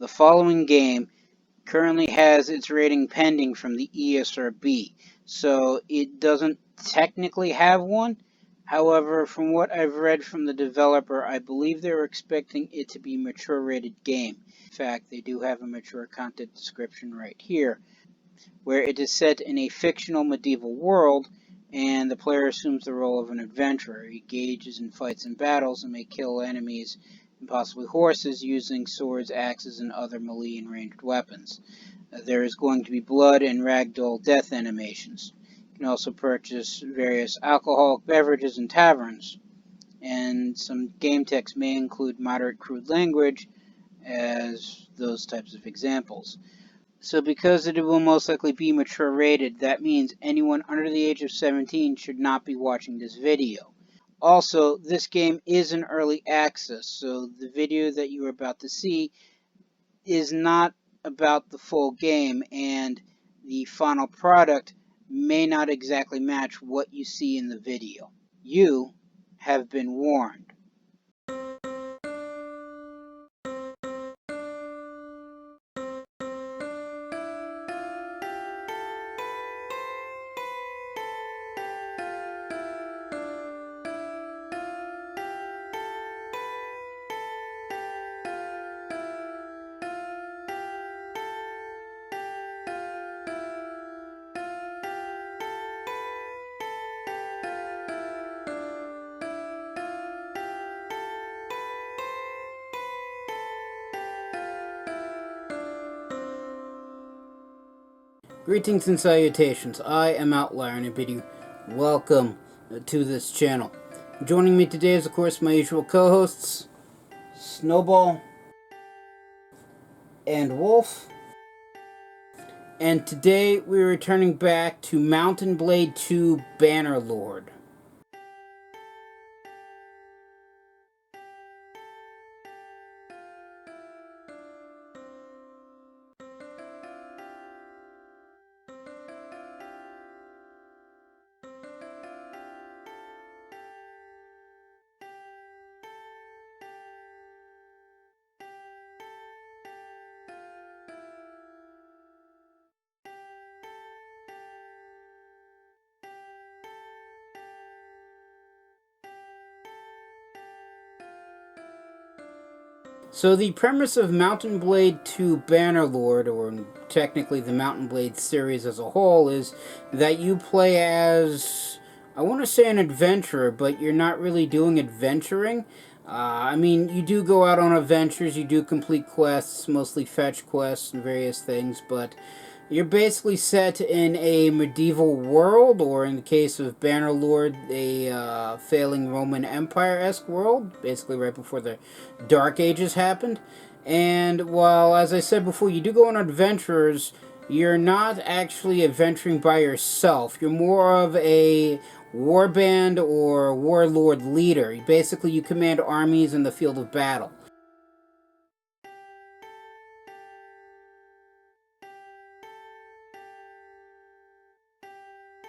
The following game currently has its rating pending from the ESRB, so it doesn't technically have one. However, from what I've read from the developer, I believe they're expecting it to be a mature rated game. In fact, they do have a mature content description right here, where it is set in a fictional medieval world, and the player assumes the role of an adventurer. He engages in fights and battles and may kill enemies and possibly horses using swords, axes, and other melee and ranged weapons. There is going to be blood and ragdoll death animations. You can also purchase various alcoholic beverages in taverns, and some game text may include moderate crude language as those types of examples. So because it will most likely be mature rated, that means anyone under the age of 17 should not be watching this video. Also, this game is in early access, so the video that you are about to see is not about the full game, and the final product may not exactly match what you see in the video. You have been warned. Greetings and salutations, I am Outlier and I bid you welcome to this channel. Joining me today is of course my usual co-hosts, Snowball and Wolf. And today we're returning back to Mount and Blade 2 Bannerlord. So the premise of Mount and Blade 2 Bannerlord, or technically the Mount and Blade series as a whole, is that you play as, I want to say an adventurer, but you're not really doing adventuring. I mean, you do go out on adventures, you do complete quests, mostly fetch quests and various things, but you're basically set in a medieval world, or in the case of Bannerlord, a failing Roman Empire-esque world, basically right before the Dark Ages happened. And while, as I said before, you do go on adventures, you're not actually adventuring by yourself. You're more of a warband or warlord leader. Basically, you command armies in the field of battle.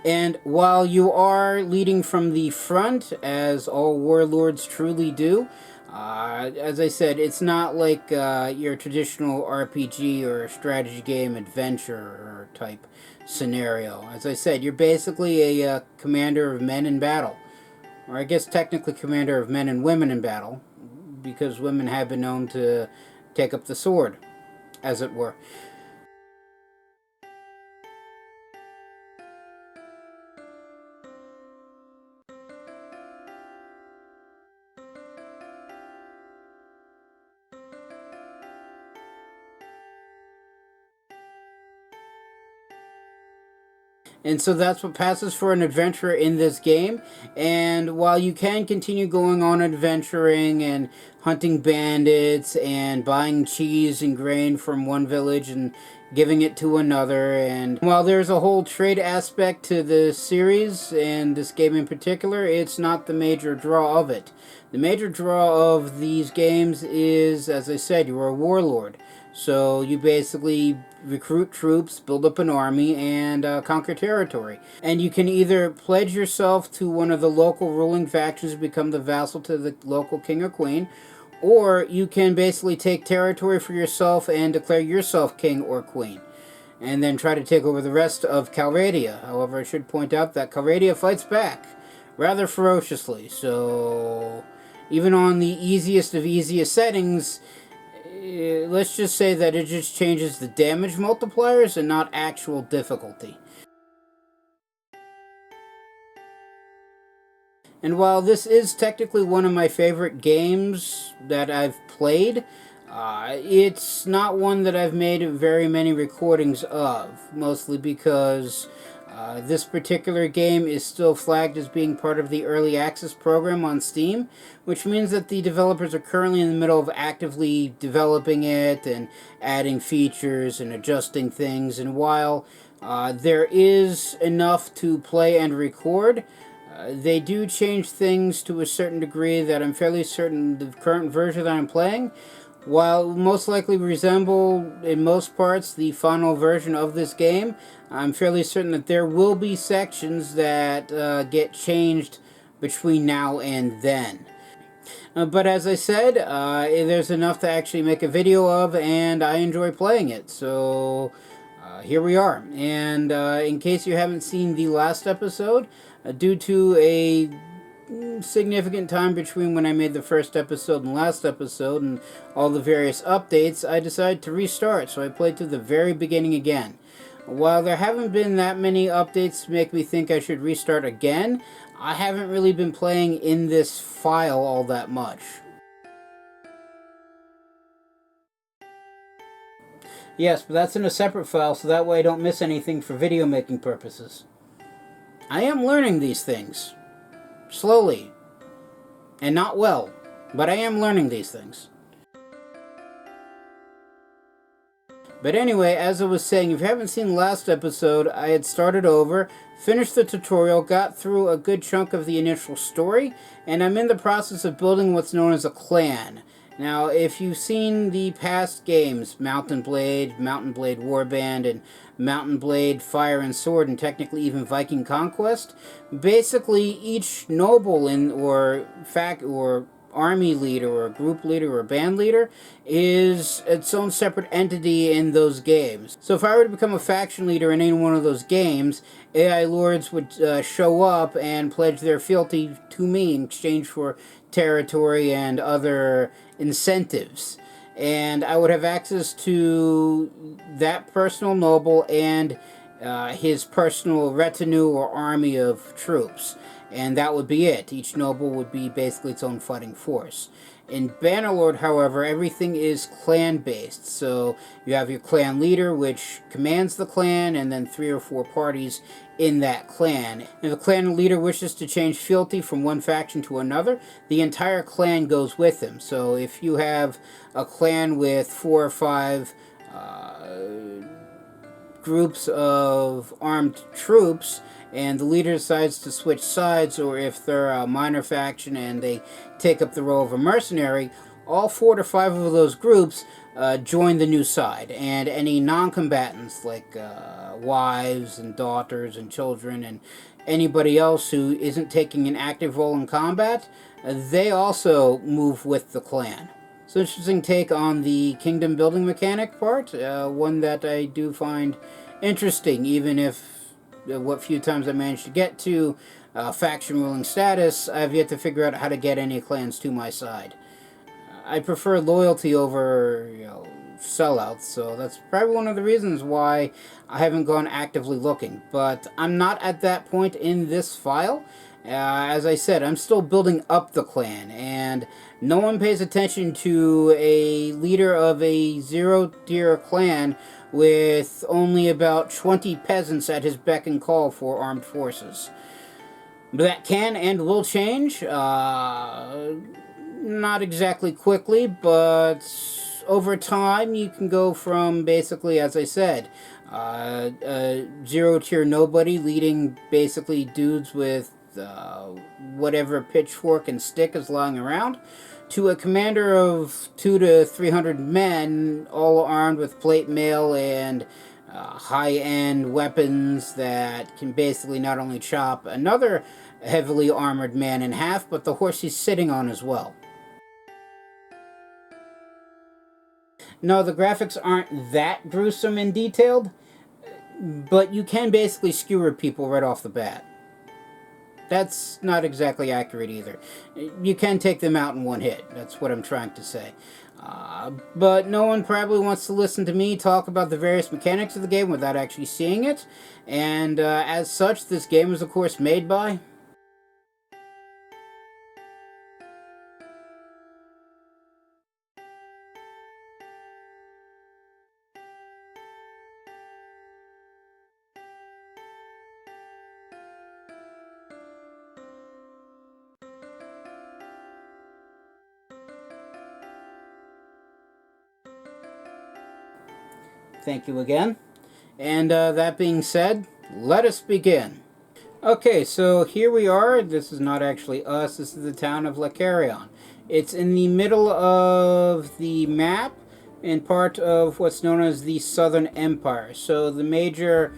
And while you are leading from the front, as all warlords truly do, as I said, it's not like your traditional RPG or strategy game adventure type scenario. As I said, you're basically a commander of men in battle. Or I guess technically commander of men and women in battle, because women have been known to take up the sword, as it were. And so that's what passes for an adventurer in this game. And while you can continue going on adventuring and hunting bandits and buying cheese and grain from one village and giving it to another, and while there's a whole trade aspect to the series and this game in particular, it's not the major draw of it. The major draw of these games is, as I said, you're a warlord. So you basically recruit troops, build up an army, and conquer territory. And you can either pledge yourself to one of the local ruling factions, become the vassal to the local king or queen, Or you can basically take territory for yourself and declare yourself king or queen, and then try to take over the rest of Calradia. However, I should point out that Calradia fights back rather ferociously, so even on the easiest of easiest settings, let's just say that it just changes the damage multipliers and not actual difficulty. And while this is technically one of my favorite games that I've played, it's not one that I've made very many recordings of, mostly because this particular game is still flagged as being part of the Early Access program on Steam, which means that the developers are currently in the middle of actively developing it and adding features and adjusting things. And while there is enough to play and record, they do change things to a certain degree that I'm fairly certain the current version that I'm playing, while most likely resemble in most parts the final version of this game, I'm fairly certain that there will be sections that get changed between now and then. But as I said, there's enough to actually make a video of, and I enjoy playing it, so here we are. And in case you haven't seen the last episode, due to a significant time between when I made the first episode and last episode and all the various updates, I decided to restart, so I played to the very beginning again. While there haven't been that many updates to make me think I should restart again, I haven't really been playing in this file all that much. Yes, but that's in a separate file, so that way I don't miss anything for video making purposes. I am learning these things. Slowly. And not well. But I am learning these things. But anyway, as I was saying, if you haven't seen the last episode, I had started over, finished the tutorial, got through a good chunk of the initial story, and I'm in the process of building what's known as a clan. Now, if you've seen the past games, Mountain Blade Warband, and Mountain Blade Fire and Sword, and technically even Viking Conquest, basically each noble or army leader or group leader or band leader is its own separate entity in those games. So if I were to become a faction leader in any one of those games, AI lords would show up and pledge their fealty to me in exchange for territory and other incentives. And I would have access to that personal noble and his personal retinue or army of troops. And that would be it. Each noble would be basically its own fighting force. In Bannerlord, however, everything is clan-based. So you have your clan leader, which commands the clan, and then 3 or 4 parties in that clan. If the clan leader wishes to change fealty from one faction to another, the entire clan goes with him. So if you have a clan with 4 or 5 groups of armed troops, and the leader decides to switch sides, or if they're a minor faction and they take up the role of a mercenary, all 4 to 5 of those groups join the new side, and any non-combatants like wives and daughters and children and anybody else who isn't taking an active role in combat, they also move with the clan. So interesting take on the kingdom building mechanic part, one that I do find interesting, even if what few times I managed to get to faction ruling status, I've yet to figure out how to get any clans to my side. I prefer loyalty over, sellouts, so that's probably one of the reasons why I haven't gone actively looking. But I'm not at that point in this file. As I said, I'm still building up the clan, and no one pays attention to a leader of a 0-tier clan with only about 20 peasants at his beck and call for armed forces. But that can and will change. Not exactly quickly, but over time you can go from basically, as I said, a 0-tier nobody leading basically dudes with whatever pitchfork and stick is lying around, to a commander of 200 to 300 men, all armed with plate mail and high-end weapons that can basically not only chop another heavily armored man in half, but the horse he's sitting on as well. No, the graphics aren't that gruesome and detailed, but you can basically skewer people right off the bat. That's not exactly accurate either. You can take them out in one hit. That's what I'm trying to say. But no one probably wants to listen to me talk about the various mechanics of the game without actually seeing it. And as such, this game is, of course, made by... Thank you again. And that being said, let us begin. Okay, so here we are. This is not actually us. This is the town of Lacarion. It's in the middle of the map and part of what's known as the Southern Empire. So the major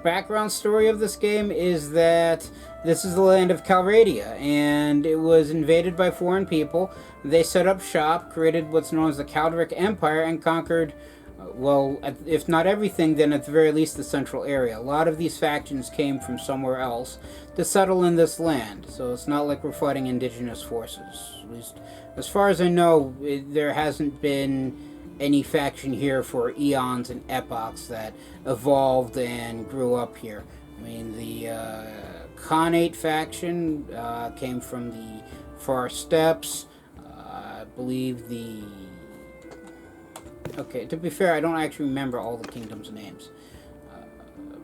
background story of this game is that this is the land of Calradia, and it was invaded by foreign people. They set up shop, created what's known as the Caldric Empire, and conquered, well, if not everything, then at the very least the central area. A lot of these factions came from somewhere else to settle in this land, so it's not like we're fighting indigenous forces. At least, as far as I know, there hasn't been any faction here for eons and epochs that evolved and grew up here. I mean, the Khanate faction came from the Far Steppes. I believe the... Okay, to be fair, I don't actually remember all the kingdoms' names.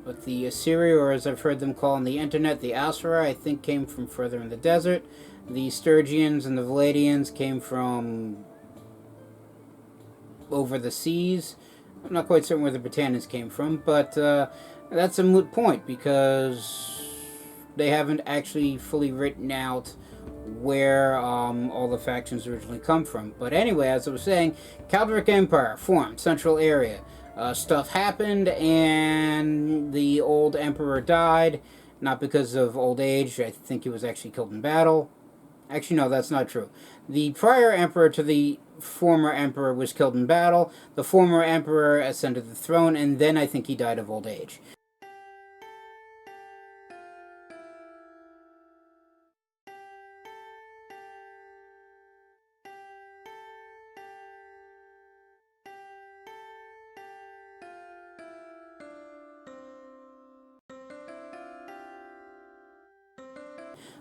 But the Assyria, or as I've heard them call on the internet, the Asura, I think came from further in the desert. The Sturgians and the Valadians came from over the seas. I'm not quite certain where the Britannans came from, but that's a moot point because they haven't actually fully written out where all the factions originally come from. But anyway, as I was saying, Caldric Empire formed, central area. Stuff happened, and the old emperor died, not because of old age. I think he was actually killed in battle. Actually, no, that's not true. The prior emperor to the former emperor was killed in battle. The former emperor ascended the throne, and then I think he died of old age.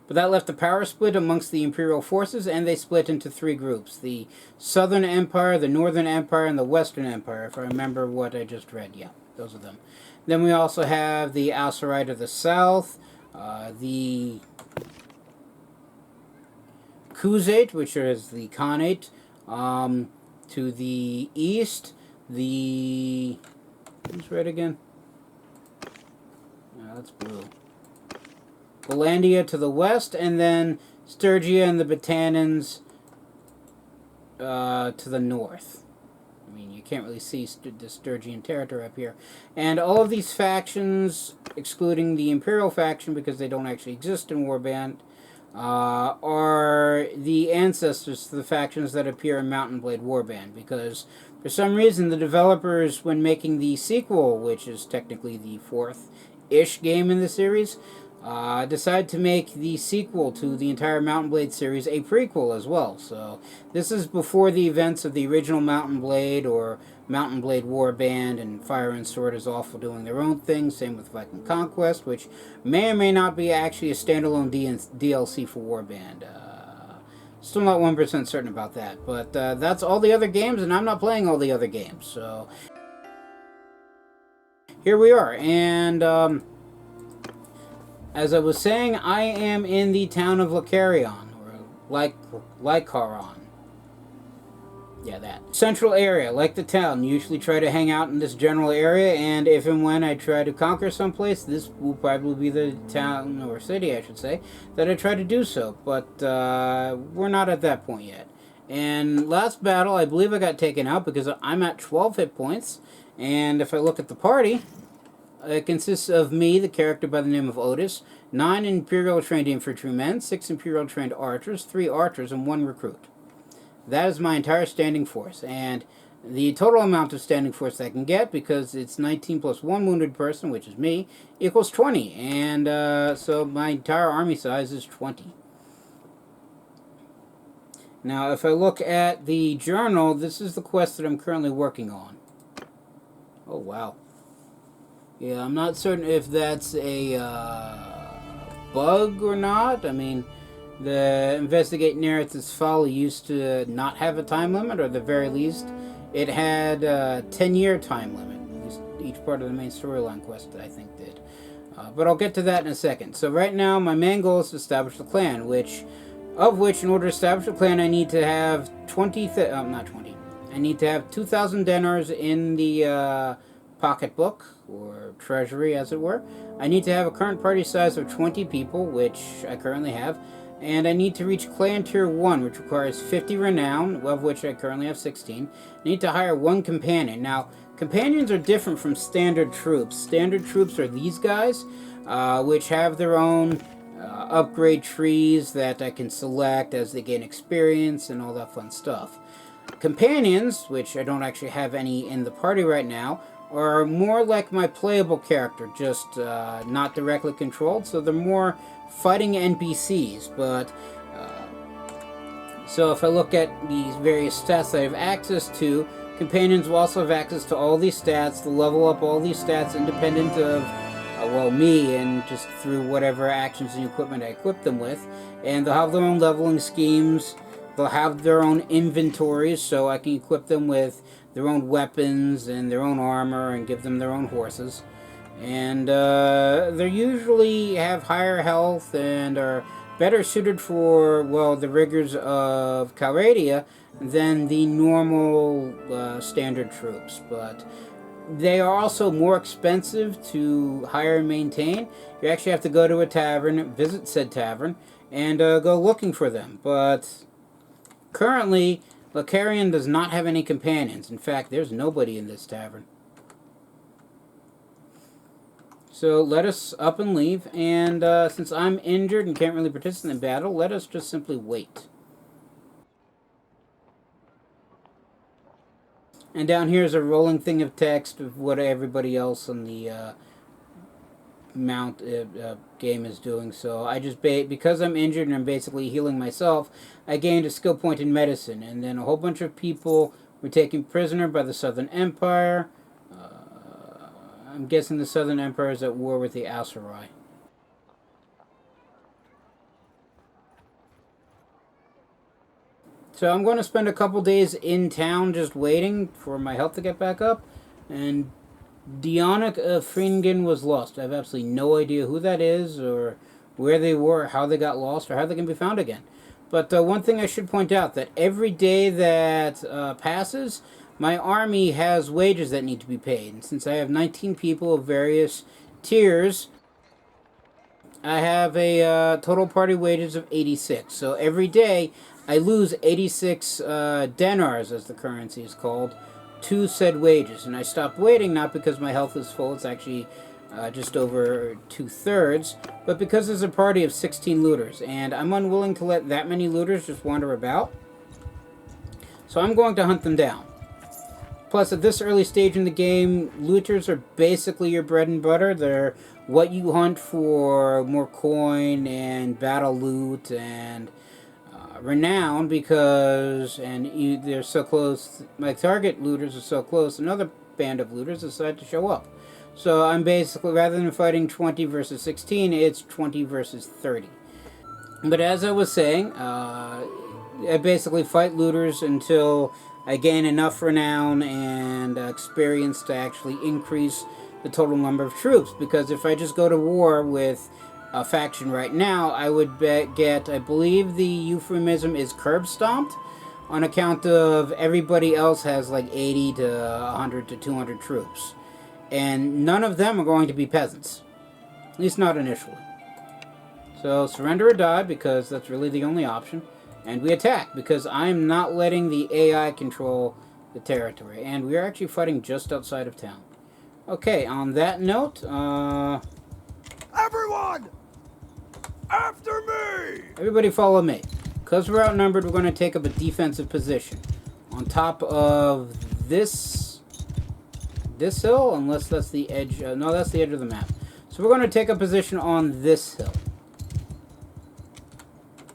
But that left a power split amongst the imperial forces, and they split into three groups. The Southern Empire, the Northern Empire, and the Western Empire, if I remember what I just read. Yeah, those are them. Then we also have the Asurite of the South, the Khuzate, which is the Khanate, to the east, the... Who's red again? No, that's blue. Valandia to the west, and then Sturgia and the Britannans to the north. I mean, you can't really see the Sturgian territory up here. And all of these factions, excluding the Imperial faction because they don't actually exist in Warband, are the ancestors to the factions that appear in Mountain Blade Warband, because for some reason the developers, when making the sequel, which is technically the fourth-ish game in the series, decided to make the sequel to the entire Mountain Blade series a prequel as well. So this is before the events of the original Mountain Blade or Mountain Blade Warband, and Fire and Sword is awful doing their own thing. Same with Viking Conquest, which may or may not be actually a standalone DLC for Warband. Still not 1% certain about that. But that's all the other games, and I'm not playing all the other games. So here we are. And as I was saying, I am in the town of Lacarion, or Lycaron. Yeah, that. Central area, like the town. Usually try to hang out in this general area, and if and when I try to conquer someplace, this will probably be the town, or city I should say, that I try to do so. But we're not at that point yet. And last battle, I believe I got taken out because I'm at 12 hit points, and if I look at the party, it consists of me, the character by the name of Otis, 9 Imperial trained infantrymen, 6 Imperial trained archers, 3 archers, and 1 recruit. that is my entire standing force. And the total amount of standing force I can get, because it's 19 plus 1 wounded person, which is me, equals 20. And so my entire army size is 20. Now, if I look at the journal, this is the quest that I'm currently working on. Oh, wow. Yeah, I'm not certain if that's a bug or not. I mean, the Investigate Narrative's Folly used to not have a time limit, or at the very least, it had a 10-year time limit. At least each part of the main storyline quest, I think, did. But I'll get to that in a second. So right now, my main goal is to establish the clan, of which, in order to establish a clan, I need to have not 20. I need to have 2,000 dinars in the pocketbook, or treasury, as it were. I need to have a current party size of 20 people, which I currently have. And I need to reach Clan Tier 1, which requires 50 renown, of which I currently have 16. I need to hire 1 companion. Now, companions are different from standard troops. Standard troops are these guys, which have their own upgrade trees that I can select as they gain experience and all that fun stuff. Companions, which I don't actually have any in the party right now, are more like my playable character, just not directly controlled, so they're more fighting NPCs. But so if I look at these various stats that I have access to, companions will also have access to all these stats, to level up all these stats independent of me, and just through whatever actions and equipment I equip them with. And they'll have their own leveling schemes, they'll have their own inventories, so I can equip them with their own weapons and their own armor and give them their own horses. And they usually have higher health and are better suited for, well, the rigors of Calradia than the normal standard troops. But they are also more expensive to hire and maintain. You actually have to go to a tavern, visit said tavern, and go looking for them. But currently, Lacarian does not have any companions. In fact, there's nobody in this tavern. So let us up and leave, and since I'm injured and can't really participate in battle, let us just simply wait. And down here is a rolling thing of text of what everybody else on the mount game is doing. So I just because I'm injured and I'm basically healing myself, I gained a skill point in medicine, and then a whole bunch of people were taken prisoner by the Southern Empire. I'm guessing the Southern Empire is at war with the Aserai. So I'm going to spend a couple days in town just waiting for my health to get back up. And Dionic of Fringen was lost. I have absolutely no idea who that is, or where they were, how they got lost, or how they can be found again. But one thing I should point out, that every day that passes, my army has wages that need to be paid. And since I have 19 people of various tiers, I have a total party wages of 86. So every day I lose 86 dinars, as the currency is called, to said wages. And I stopped waiting, not because my health is full, it's actually just over 2/3, but because there's a party of 16 looters, and I'm unwilling to let that many looters just wander about. So I'm going to hunt them down. Plus, at this early stage in the game, looters are basically your bread and butter. They're what you hunt for more coin and battle loot and renown, because they're so close. My target looters are so close, another band of looters decide to show up. So I'm basically, rather than fighting 20 versus 16, it's 20 versus 30. But as I was saying, I basically fight looters until I gain enough renown and experience to actually increase the total number of troops. Because if I just go to war with a faction right now, I would get, I believe the euphemism is curb stomped, on account of everybody else has like 80 to 100 to 200 troops. And none of them are going to be peasants. At least not initially. So surrender or die, because that's really the only option. And we attack, because I'm not letting the AI control the territory. And we are actually fighting just outside of town. Okay, on that note, Everyone! After me! Everybody follow me. Because we're outnumbered, we're going to take up a defensive position on top of this hill, unless that's the edge. No, that's the edge of the map. So we're going to take a position on this hill.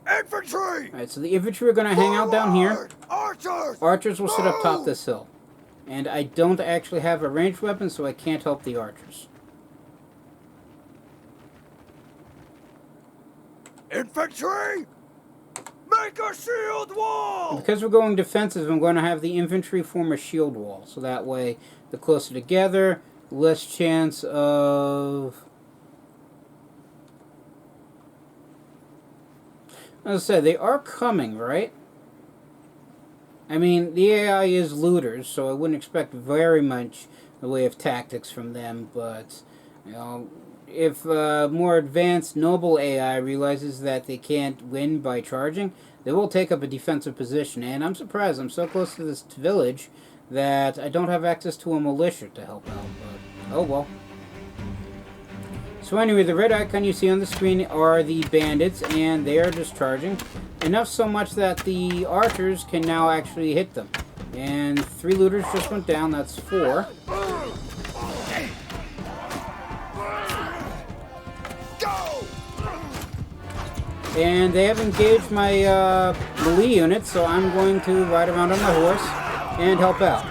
Infantry! Alright, so the infantry are going to hang out down here. Archers! Archers will sit up top this hill. And I don't actually have a ranged weapon, so I can't help the archers. Infantry! Make a shield wall! Because we're going defensive, I'm going to have the infantry form a shield wall. So that way, the closer together, the less chance of... As I said, they are coming, right? I mean, the AI is looters, so I wouldn't expect very much in the way of tactics from them, but, you know, if more advanced noble AI realizes that they can't win by charging, they will take up a defensive position. And I'm surprised, I'm so close to this village that I don't have access to a militia to help out, but oh well. So anyway, the red icon you see on the screen are the bandits, and they are discharging. Enough so much that the archers can now actually hit them. And 3 looters just went down, that's 4. And they have engaged my melee unit, so I'm going to ride around on my horse and help out.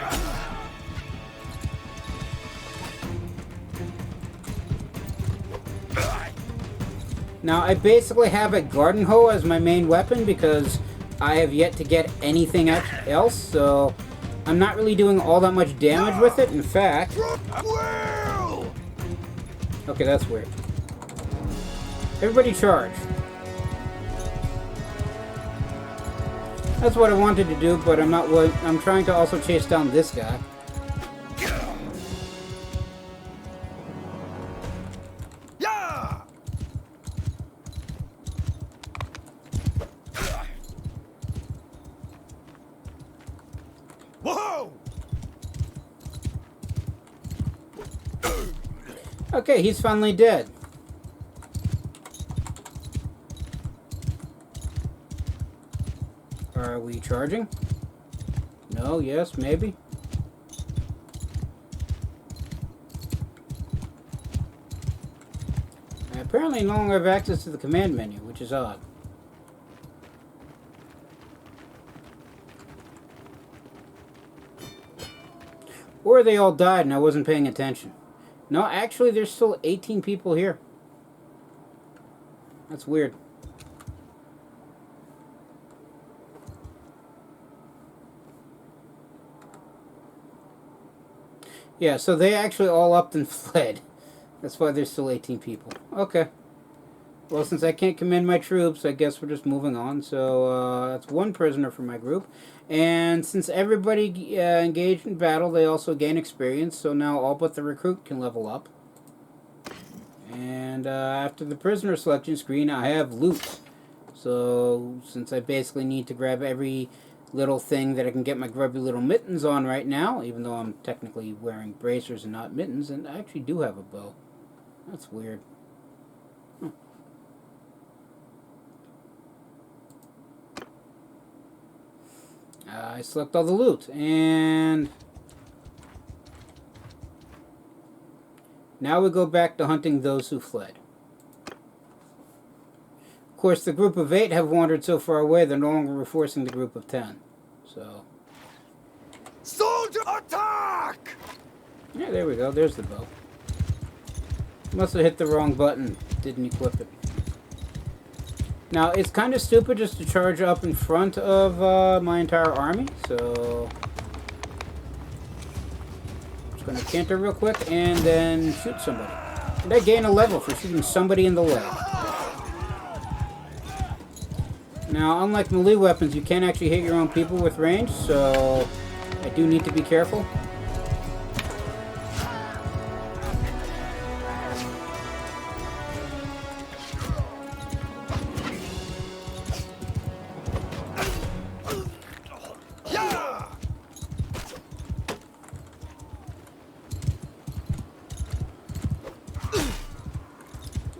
Now, I basically have a garden hoe as my main weapon because I have yet to get anything else, so I'm not really doing all that much damage with it. In fact... Okay, that's weird. Everybody charge. That's what I wanted to do, but I'm trying to also chase down this guy. Okay, he's finally dead. Are we charging? No, yes, maybe. I apparently no longer have access to the command menu, which is odd. Or they all died and I wasn't paying attention. No, actually, there's still 18 people here. That's weird. Yeah, so they actually all upped and fled. That's why there's still 18 people. Okay. Well, since I can't command my troops, I guess we're just moving on. So, that's 1 prisoner for my group. And since everybody engaged in battle, they also gain experience. So now all but the recruit can level up. And after the prisoner selection screen, I have loot. So, since I basically need to grab every little thing that I can get my grubby little mittens on right now, even though I'm technically wearing bracers and not mittens, and I actually do have a bow. That's weird. Huh. I select all the loot, and now we go back to hunting those who fled. Of course, the group of 8 have wandered so far away, they're no longer reinforcing the group of 10. So, soldier attack! Yeah, there we go. There's the bow. Must have hit the wrong button. Didn't equip it. Now, it's kind of stupid just to charge up in front of my entire army, so just going to canter real quick and then shoot somebody. And I gain a level for shooting somebody in the leg. Now, unlike melee weapons, you can't actually hit your own people with range, so I do need to be careful.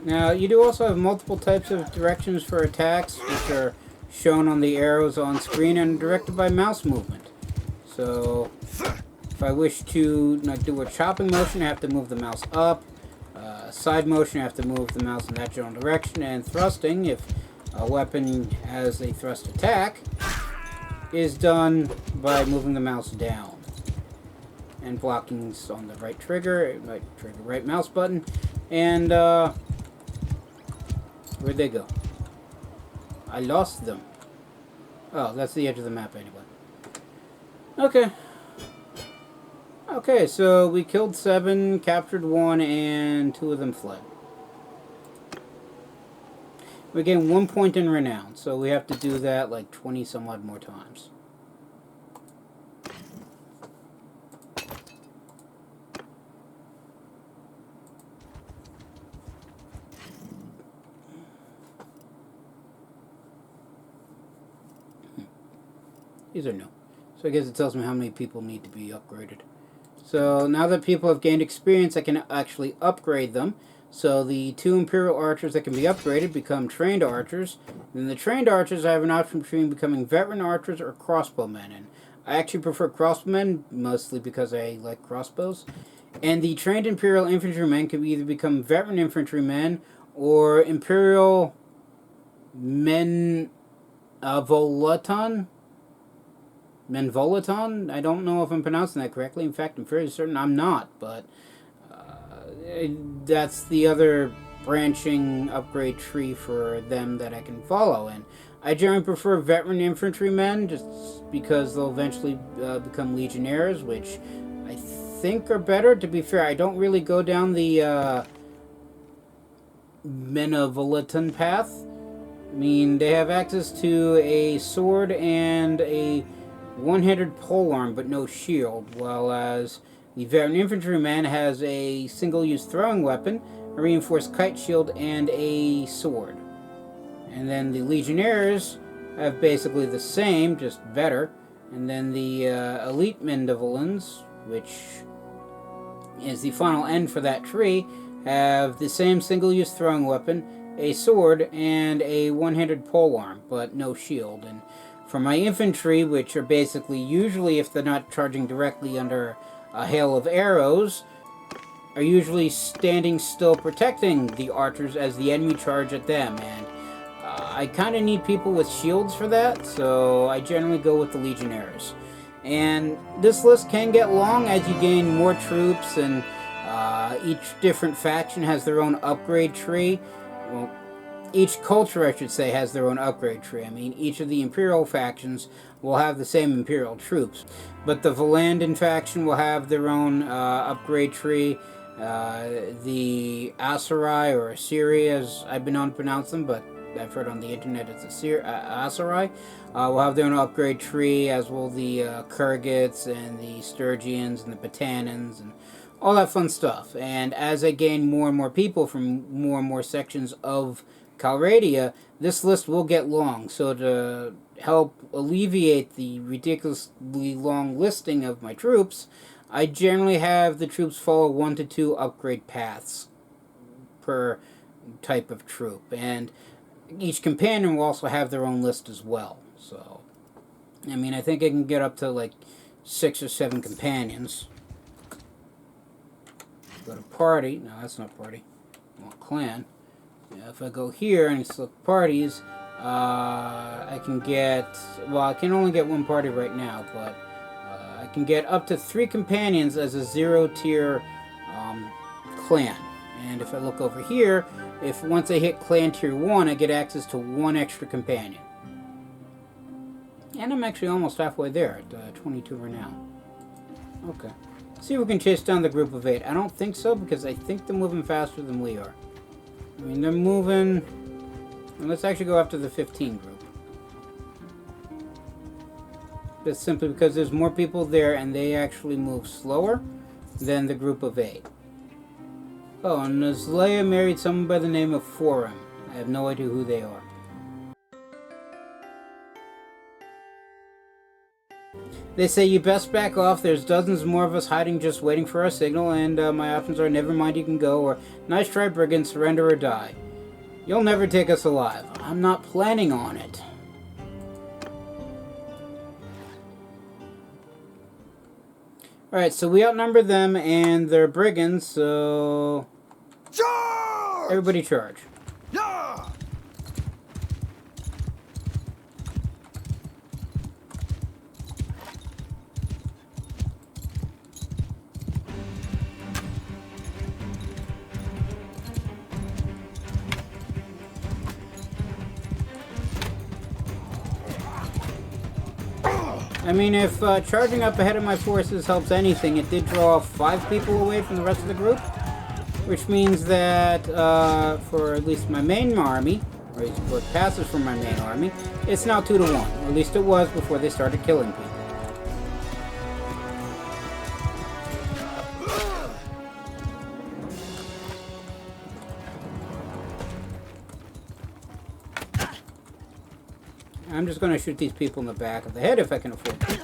Now, you do also have multiple types of directions for attacks, which are shown on the arrows on screen and directed by mouse movement. So if I wish to do a chopping motion, I have to move the mouse up. Side motion, I have to move the mouse in that general direction. And thrusting, if a weapon has a thrust attack, is done by moving the mouse down. And blocking on the right trigger, right mouse button. And where'd they go? I lost them. Oh, that's the edge of the map anyway. Okay. Okay, so we killed 7, captured 1, and 2 of them fled. We gain 1 point in renown, so we have to do that like 20 some odd more times. These are new. So I guess it tells me how many people need to be upgraded. So now that people have gained experience, I can actually upgrade them. So the 2 Imperial Archers that can be upgraded become Trained Archers. Then the Trained Archers, I have an option between becoming Veteran Archers or Crossbowmen. And I actually prefer Crossbowmen, mostly because I like crossbows. And the Trained Imperial Infantrymen can either become Veteran Infantrymen or Imperial Menvolaton. Menvolaton? I don't know if I'm pronouncing that correctly. In fact, I'm fairly certain I'm not, but that's the other branching upgrade tree for them that I can follow. And I generally prefer veteran infantrymen just because they'll eventually become legionnaires, which I think are better. To be fair, I don't really go down the Menvolaton path. I mean, they have access to a sword and a one-handed polearm, but no shield, while as the veteran infantryman has a single-use throwing weapon, a reinforced kite shield, and a sword. And then the legionnaires have basically the same, just better. And then the elite Mendevolans, which is the final end for that tree, have the same single-use throwing weapon, a sword, and a one-handed polearm, but no shield. And for my infantry, which are basically, usually if they're not charging directly under a hail of arrows, are usually standing still protecting the archers as the enemy charge at them. And I kind of need people with shields for that, so I generally go with the legionnaires. And this list can get long as you gain more troops, and each different faction has their own upgrade tree. Well, each culture, I should say, has their own upgrade tree. I mean, each of the Imperial factions will have the same Imperial troops. But the Valandin faction will have their own upgrade tree. The Aserai, or Assyri, as I've been known to pronounce them, but I've heard on the internet it's Aserai, will have their own upgrade tree, as will the Kurgits and the Sturgians and the Batanans and all that fun stuff. And as I gain more and more people from more and more sections of Calradia, this list will get long. So to help alleviate the ridiculously long listing of my troops, I generally have the troops follow 1 to 2 upgrade paths per type of troop. And each companion will also have their own list as well. So, I mean, I think I can get up to like 6 or 7 companions. Go to party. No, that's not party. I want clan. Yeah, if I go here and select parties, I can get, well, I can only get 1 party right now, but I can get up to 3 companions as a 0-tier clan. And if I look over here, if once I hit clan tier 1, I get access to 1 extra companion. And I'm actually almost halfway there at 22 renown. Okay. See if we can chase down the group of 8. I don't think so, because I think they're moving faster than we are. I mean, they're moving... And let's actually go after the 15 group. That's simply because there's more people there, and they actually move slower than the group of 8. Oh, and Nazleia married someone by the name of Forum. I have no idea who they are. They say you best back off. There's dozens more of us hiding just waiting for our signal, and my options are never mind, you can go, or nice try, brigand, surrender or die. You'll never take us alive. I'm not planning on it. Alright, so we outnumber them and they're brigands, so... Charge! Everybody charge. Yeah! I mean, if charging up ahead of my forces helps anything, it did draw 5 people away from the rest of the group. Which means that, for at least my main army, or what passes from my main army, it's now 2 to 1. Or at least it was before they started killing people. I'm just going to shoot these people in the back of the head if I can afford to.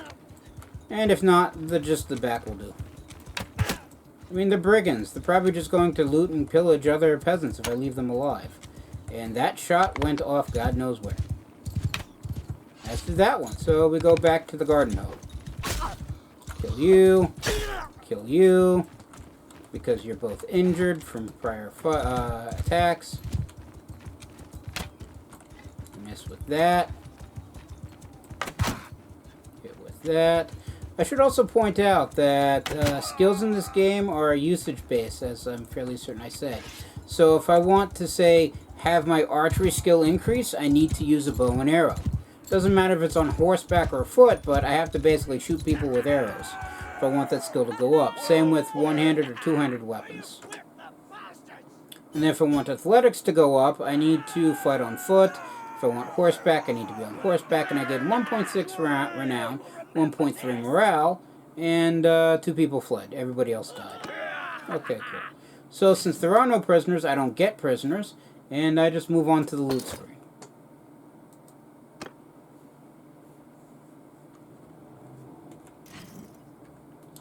And if not, just the back will do. I mean, they're brigands. They're probably just going to loot and pillage other peasants if I leave them alive. And that shot went off God knows where. As did that one. So we go back to the garden hose. Kill you. Kill you. Because you're both injured from prior attacks. Miss with that. Hit with that. I should also point out that skills in this game are usage-based, as I'm fairly certain I said. So if I want to, say, have my archery skill increase, I need to use a bow and arrow. Doesn't matter if it's on horseback or foot, but I have to basically shoot people with arrows if I want that skill to go up. Same with one-handed or two-handed weapons. And if I want athletics to go up, I need to fight on foot. If I want horseback, I need to be on horseback, and I get 1.6 renown, 1.3 morale, and 2 people fled. Everybody else died. Okay, cool. So since there are no prisoners, I don't get prisoners, and I just move on to the loot screen.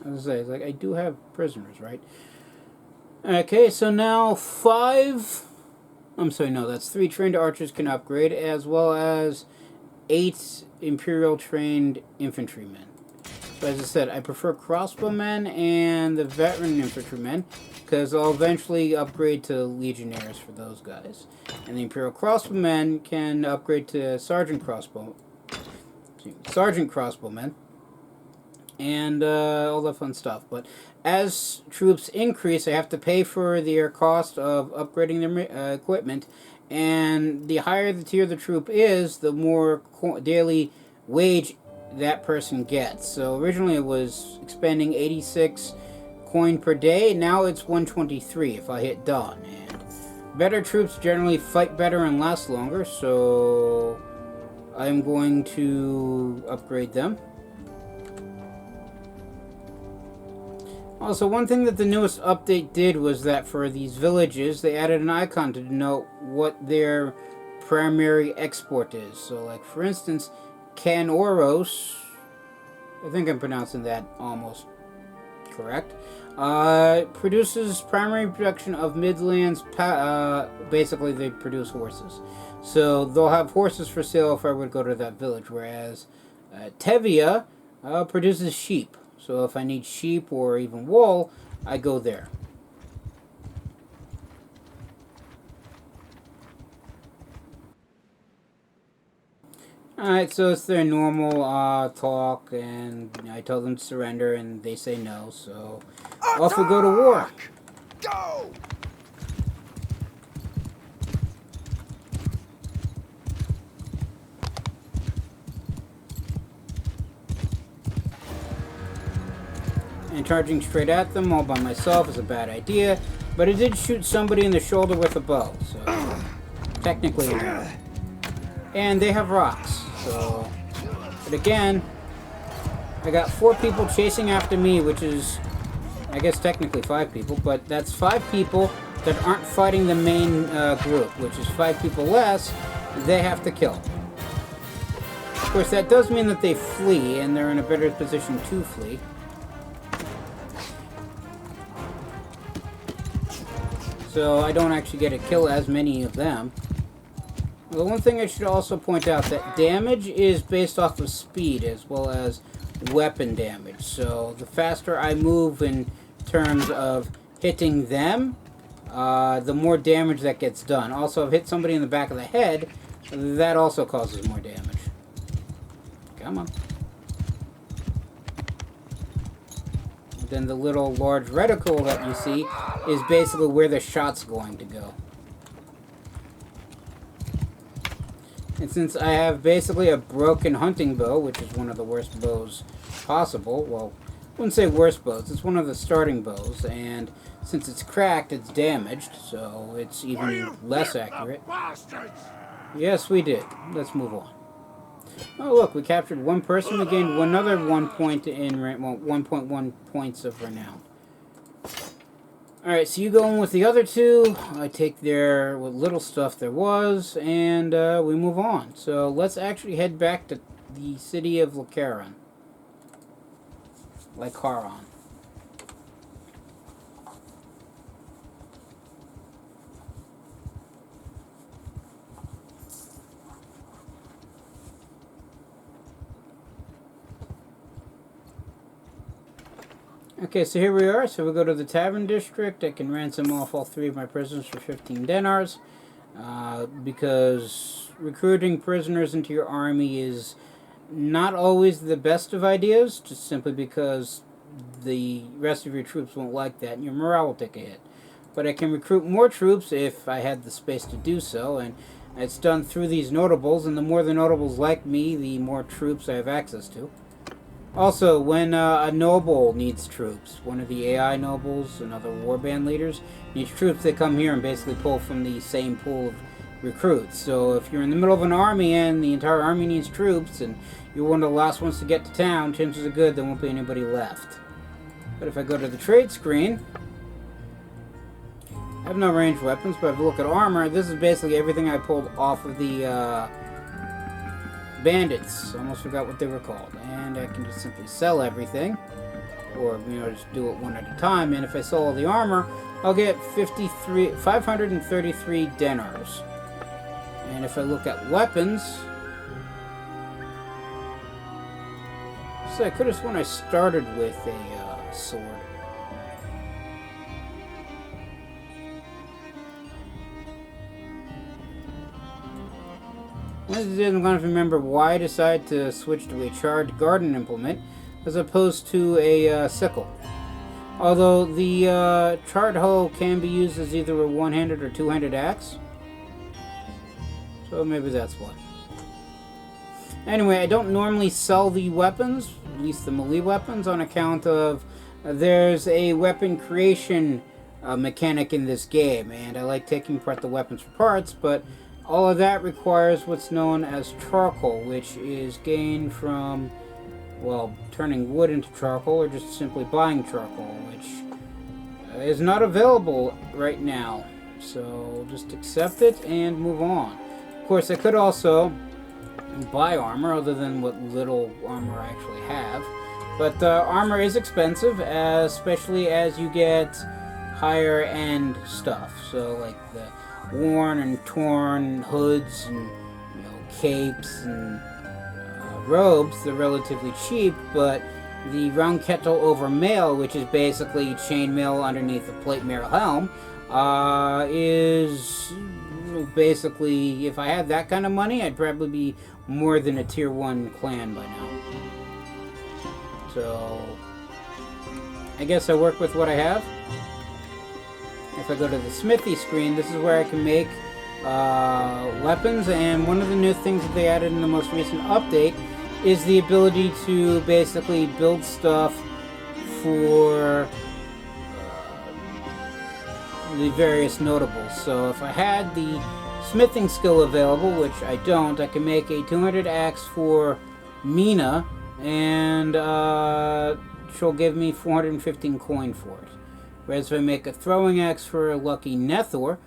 As I say, like, I do have prisoners, right? Okay, so now 5... I'm sorry, no, that's 3 trained archers can upgrade, as well as 8 Imperial trained infantrymen. So as I said, I prefer crossbowmen and the veteran infantrymen, because I'll eventually upgrade to legionnaires for those guys. And the Imperial crossbowmen can upgrade to sergeant crossbowmen, and all that fun stuff. But as troops increase, I have to pay for their cost of upgrading their equipment, and the higher the tier the troop is, the more daily wage that person gets. So originally it was expending 86 coin per day, now it's 123 if I hit done. And better troops generally fight better and last longer, so I'm going to upgrade them. Also, one thing that the newest update did was that for these villages, they added an icon to denote what their primary export is. So, like, for instance, Canoros, I think I'm pronouncing that almost correct, produces primary production of Midlands, basically they produce horses. So, they'll have horses for sale if I were to go to that village, whereas Tevia produces sheep. So if I need sheep or even wool, I go there. Alright, so it's their normal talk, and I tell them to surrender, and they say no, so off we go to war. Go! And charging straight at them all by myself is a bad idea, but I did shoot somebody in the shoulder with a bow, so technically. And they have rocks, so. But again, I got 4 people chasing after me, which is, I guess technically 5 people, but that's 5 people that aren't fighting the main group, which is 5 people less they have to kill. Of course, that does mean that they flee, and they're in a better position to flee. So I don't actually get to kill as many of them. The one thing I should also point out that damage is based off of speed as well as weapon damage. So the faster I move in terms of hitting them, the more damage that gets done. Also, if I hit somebody in the back of the head, that also causes more damage. Come on. Then the little large reticle that you see is basically where the shot's going to go. And since I have basically a broken hunting bow, which is one of the worst bows possible, well, I wouldn't say worst bows, it's one of the starting bows, and since it's cracked, it's damaged, so it's even less accurate. Yes, we did. Let's move on. Oh, look, we captured one person. We gained another 1 point in, well, 1.1 points of renown. Alright, so you go in with the other two. I take their what little stuff there was, and we move on. So let's actually head back to the city of Lycaron. Lycaron. Okay, so here we are. So we go to the tavern district. I can ransom off all 3 of my prisoners for 15 dinars. Because recruiting prisoners into your army is not always the best of ideas, just simply because the rest of your troops won't like that and your morale will take a hit. But I can recruit more troops if I had the space to do so, and it's done through these notables, and the more the notables like me, the more troops I have access to. Also, when a noble needs troops, one of the AI nobles and other warband leaders needs troops, they come here and basically pull from the same pool of recruits. So if you're in the middle of an army and the entire army needs troops and you're one of the last ones to get to town, chances are good there won't be anybody left. But if I go to the trade screen, I have no ranged weapons, but if I look at armor, this is basically everything I pulled off of the bandits. I almost forgot what they were called. And I can just simply sell everything, or just do it one at a time. And if I sell all the armor, I'll get 533 dinars. And if I look at weapons, so I could have sworn I started with a sword. I'm going to remember why I decided to switch to a charred garden implement as opposed to a sickle. Although the charred hoe can be used as either a one-handed or two-handed axe. So maybe that's why. Anyway, I don't normally sell the weapons, at least the melee weapons, on account of there's a weapon creation mechanic in this game, and I like taking apart the weapons for parts, but all of that requires what's known as charcoal, which is gained from, well, turning wood into charcoal or just simply buying charcoal, which is not available right now. So just accept it and move on. Of course, I could also buy armor other than what little armor I actually have. But armor is expensive, especially as you get higher end stuff. So like the worn and torn hoods and capes and robes, they're relatively cheap, but the round kettle over mail, which is basically chainmail underneath a plate mail helm, is basically, if I had that kind of money, I'd probably be more than a tier 1 clan by now. So I guess I work with what I have. If I go to the smithy screen, this is where I can make weapons, and one of the new things that they added in the most recent update is the ability to basically build stuff for the various notables. So if I had the smithing skill available, which I don't, I can make a 200 axe for Mina, and she'll give me 415 coin for it. Whereas if I make a throwing axe for a lucky Nethor,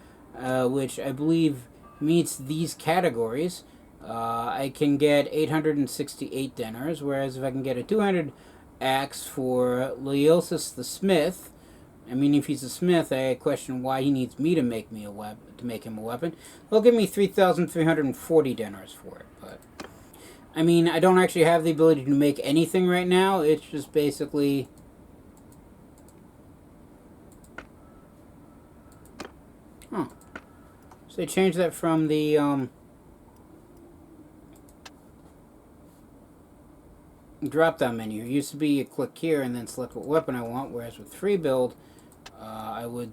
which I believe meets these categories, I can get 868 dinars. Whereas if I can get a 200 axe for Leosis the Smith, I mean, if he's a smith, I question why he needs me to make me a weapon, to make him a weapon. He'll give me 3,340 dinars for it. But I mean, I don't actually have the ability to make anything right now. It's just basically... Huh. So they changed that from the, drop-down menu. It used to be you click here and then select what weapon I want, whereas with free build, I would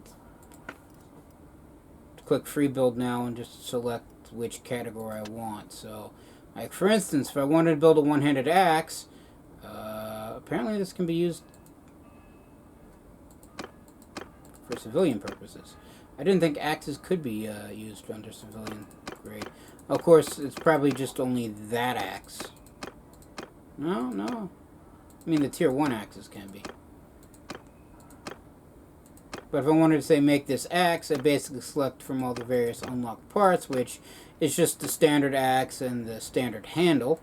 click free build now and just select which category I want. So, like for instance, if I wanted to build a one-handed axe, apparently this can be used for civilian purposes. I didn't think axes could be used under civilian grade. Of course, it's probably just only that axe. No. I mean, the tier 1 axes can be. But if I wanted to say make this axe, I basically select from all the various unlocked parts, which is just the standard axe and the standard handle.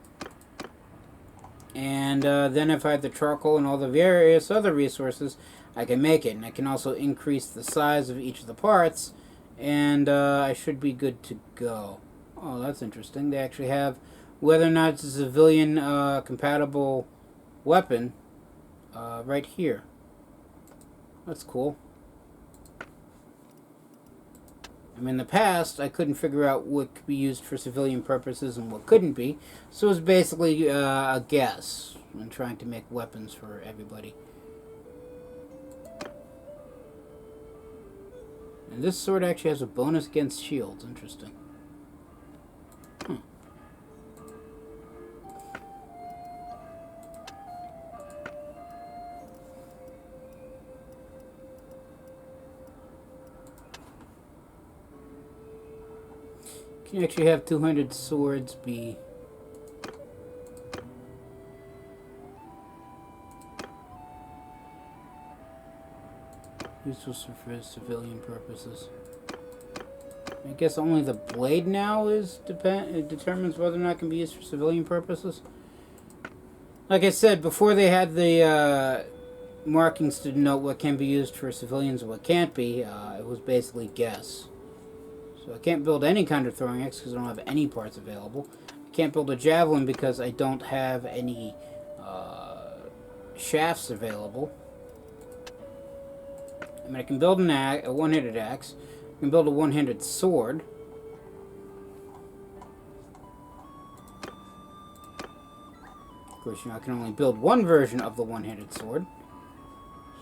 And then if I have the charcoal and all the various other resources, I can make it. And I can also increase the size of each of the parts, and I should be good to go. Oh, that's interesting. They actually have whether or not it's a civilian compatible weapon right here. That's cool. I mean, in the past, I couldn't figure out what could be used for civilian purposes and what couldn't be. So it was basically a guess when trying to make weapons for everybody. And this sword actually has a bonus against shields. Interesting. Can you actually have 200 swords be useful for civilian purposes? I guess only the blade now is it determines whether or not it can be used for civilian purposes. Like I said, before they had the markings to denote what can be used for civilians and what can't be, it was basically guess. So I can't build any kind of throwing axe because I don't have any parts available. I can't build a javelin because I don't have any shafts available. I mean, I can build a one-handed axe. I can build a one-handed sword. Of course, you know, I can only build one version of the one-handed sword.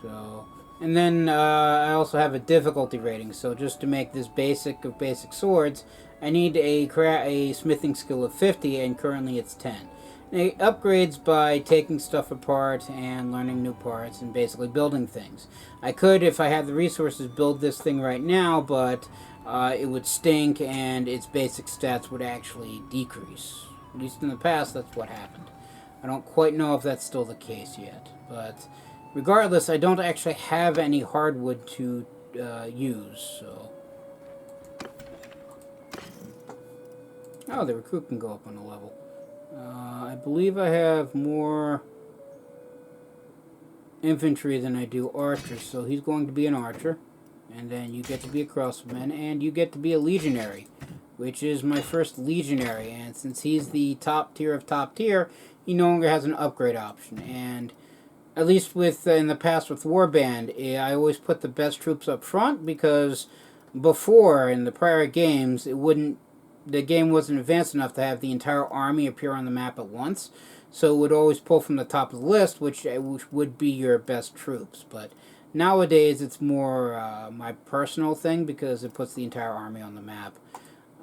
So... And then I also have a difficulty rating. So just to make this basic of basic swords, I need a smithing skill of 50, and currently it's 10. And it upgrades by taking stuff apart and learning new parts and basically building things. I could, if I had the resources, build this thing right now, but it would stink and its basic stats would actually decrease. At least in the past, that's what happened. I don't quite know if that's still the case yet, but... Regardless, I don't actually have any hardwood to use, so... Oh, the recruit can go up on a level. I believe I have more infantry than I do archers, so he's going to be an archer. And then you get to be a crossbowman, and you get to be a legionary, which is my first legionary. And since he's the top tier of top tier, he no longer has an upgrade option. And... At least with in the past with warband, I always put the best troops up front because before in the prior games the game wasn't advanced enough to have the entire army appear on the map at once. So it would always pull from the top of the list, which would be your best troops. But nowadays it's more my personal thing because it puts the entire army on the map.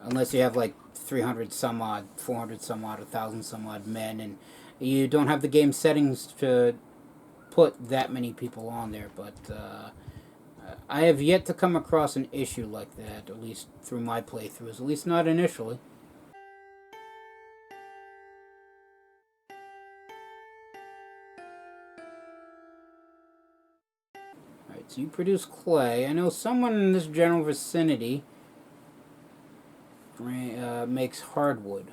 Unless you have like 300 some odd, 400 some odd, 1,000 some odd men, and you don't have the game settings to put that many people on there, but I have yet to come across an issue like that, at least through my playthroughs, at least not initially. Alright, so you produce clay. I know someone in this general vicinity makes hardwood.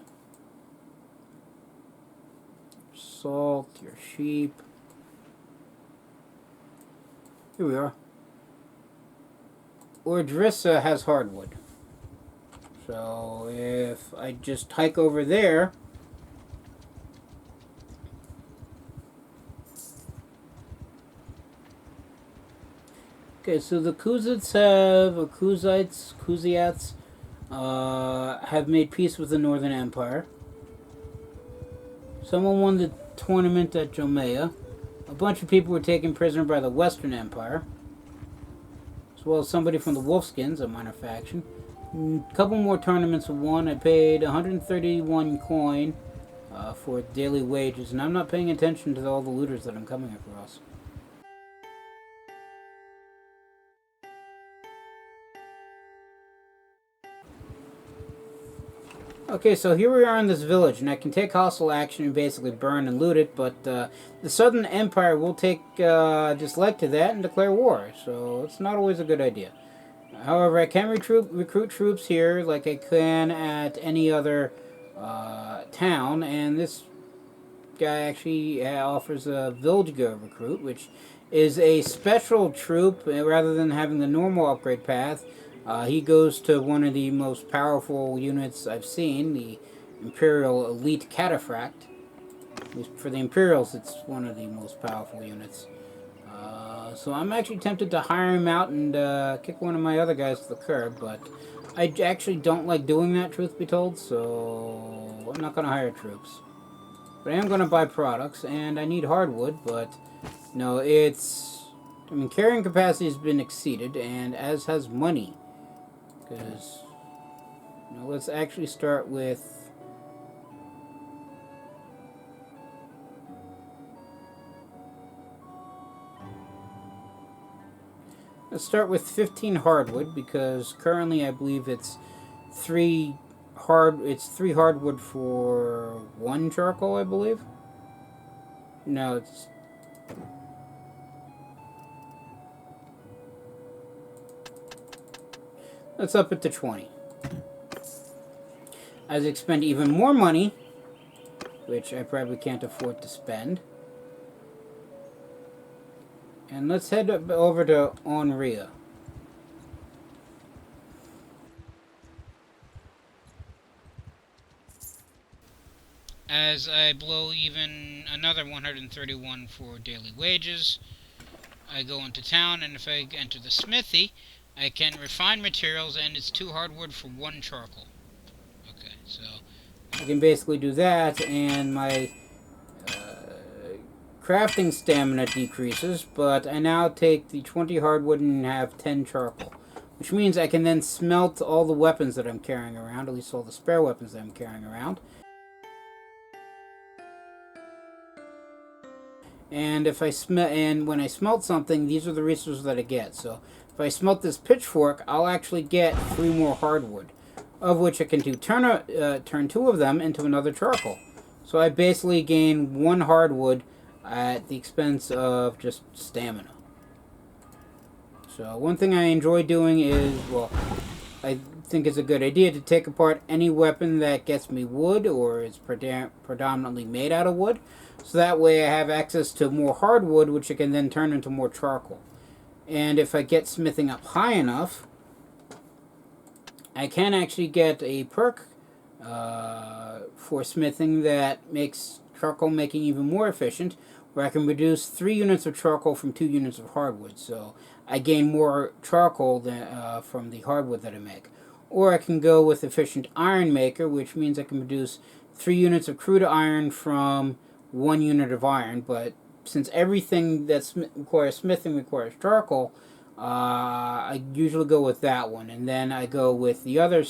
Salt, your sheep. Here we are. Ordrissa has hardwood. So if I just hike over there, Okay, so the Kuzits have, or Kuziats, have made peace with the Northern Empire. Someone won the tournament at Jomea. A bunch of people were taken prisoner by the Western Empire, as well as somebody from the Wolfskins, a minor faction. A couple more tournaments were won. I paid 131 coin for daily wages, and I'm not paying attention to all the looters that I'm coming across. Okay, so here we are in this village, and I can take hostile action and basically burn and loot it, but the Southern Empire will take dislike to that and declare war, so it's not always a good idea. However, I can recruit troops here like I can at any other town, and this guy actually offers a Vilga recruit, which is a special troop rather than having the normal upgrade path. He goes to one of the most powerful units I've seen, the Imperial Elite Cataphract. At least for the Imperials, it's one of the most powerful units. So I'm actually tempted to hire him out and kick one of my other guys to the curb, but I actually don't like doing that, truth be told, so I'm not going to hire troops. But I am going to buy products, and I need hardwood, but no, carrying capacity has been exceeded, and as has money. Because, let's actually start with... Let's start with 15 hardwood, because currently I believe it's 3 hardwood for 1 charcoal, I believe. No, it's... Let's up it to 20. As I expend even more money, which I probably can't afford to spend. And let's head over to Onria. As I blow even another 131 for daily wages, I go into town, and if I enter the smithy, I can refine materials, and it's 2 hardwood for 1 charcoal. Okay, so I can basically do that, and my crafting stamina decreases, but I now take the 20 hardwood and have 10 charcoal, which means I can then smelt all the weapons that I'm carrying around, at least all the spare weapons that I'm carrying around. And when I smelt something, these are the resources that I get. So if I smelt this pitchfork, I'll actually get 3 more hardwood, of which I can turn 2 of them into another charcoal. So I basically gain 1 hardwood at the expense of just stamina. So one thing I enjoy doing is, I think it's a good idea to take apart any weapon that gets me wood or is predominantly made out of wood. So that way I have access to more hardwood, which I can then turn into more charcoal. And if I get smithing up high enough, I can actually get a perk for smithing that makes charcoal making even more efficient, where I can reduce 3 units of charcoal from 2 units of hardwood. So I gain more charcoal from the hardwood that I make. Or I can go with efficient iron maker, which means I can produce 3 units of crude iron from 1 unit of iron. But since everything that requires smithing requires charcoal, I usually go with that one. And then I go with the other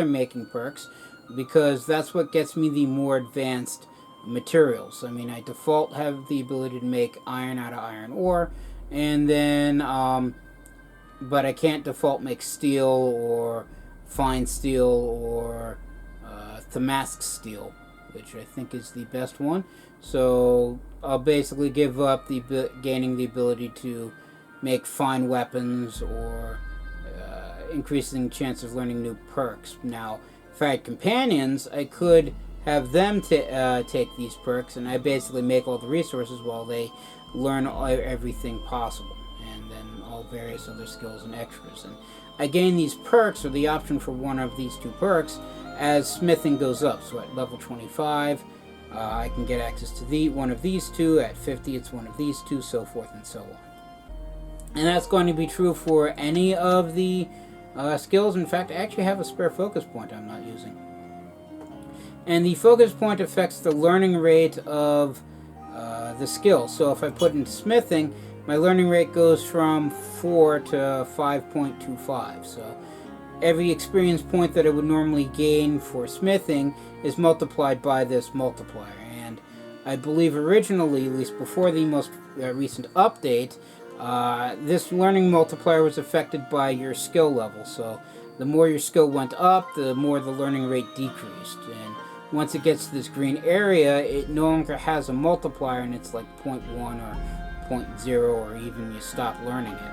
making perks, because that's what gets me the more advanced materials. I mean, I default have the ability to make iron out of iron ore, and then but I can't default make steel or fine steel or Thamask steel, which I think is the best one. So I'll basically give up gaining the ability to make fine weapons or increasing chance of learning new perks. Now, if I had companions, I could have them take these perks, and I basically make all the resources while they learn everything possible, and then all various other skills and extras. And I gain these perks, or the option for one of these 2 perks, as smithing goes up. So at level 25, I can get access to one of these 2. At 50, it's one of these 2, so forth and so on. And that's going to be true for any of the skills. In fact, I actually have a spare focus point I'm not using. And the focus point affects the learning rate of the skill. So if I put in smithing, my learning rate goes from 4 to 5.25. So every experience point that I would normally gain for smithing is multiplied by this multiplier. And I believe originally, at least before the most recent update, this learning multiplier was affected by your skill level. So the more your skill went up, the more the learning rate decreased. And once it gets to this green area, it no longer has a multiplier, and it's like 0.1 or 0.0, or even you stop learning it.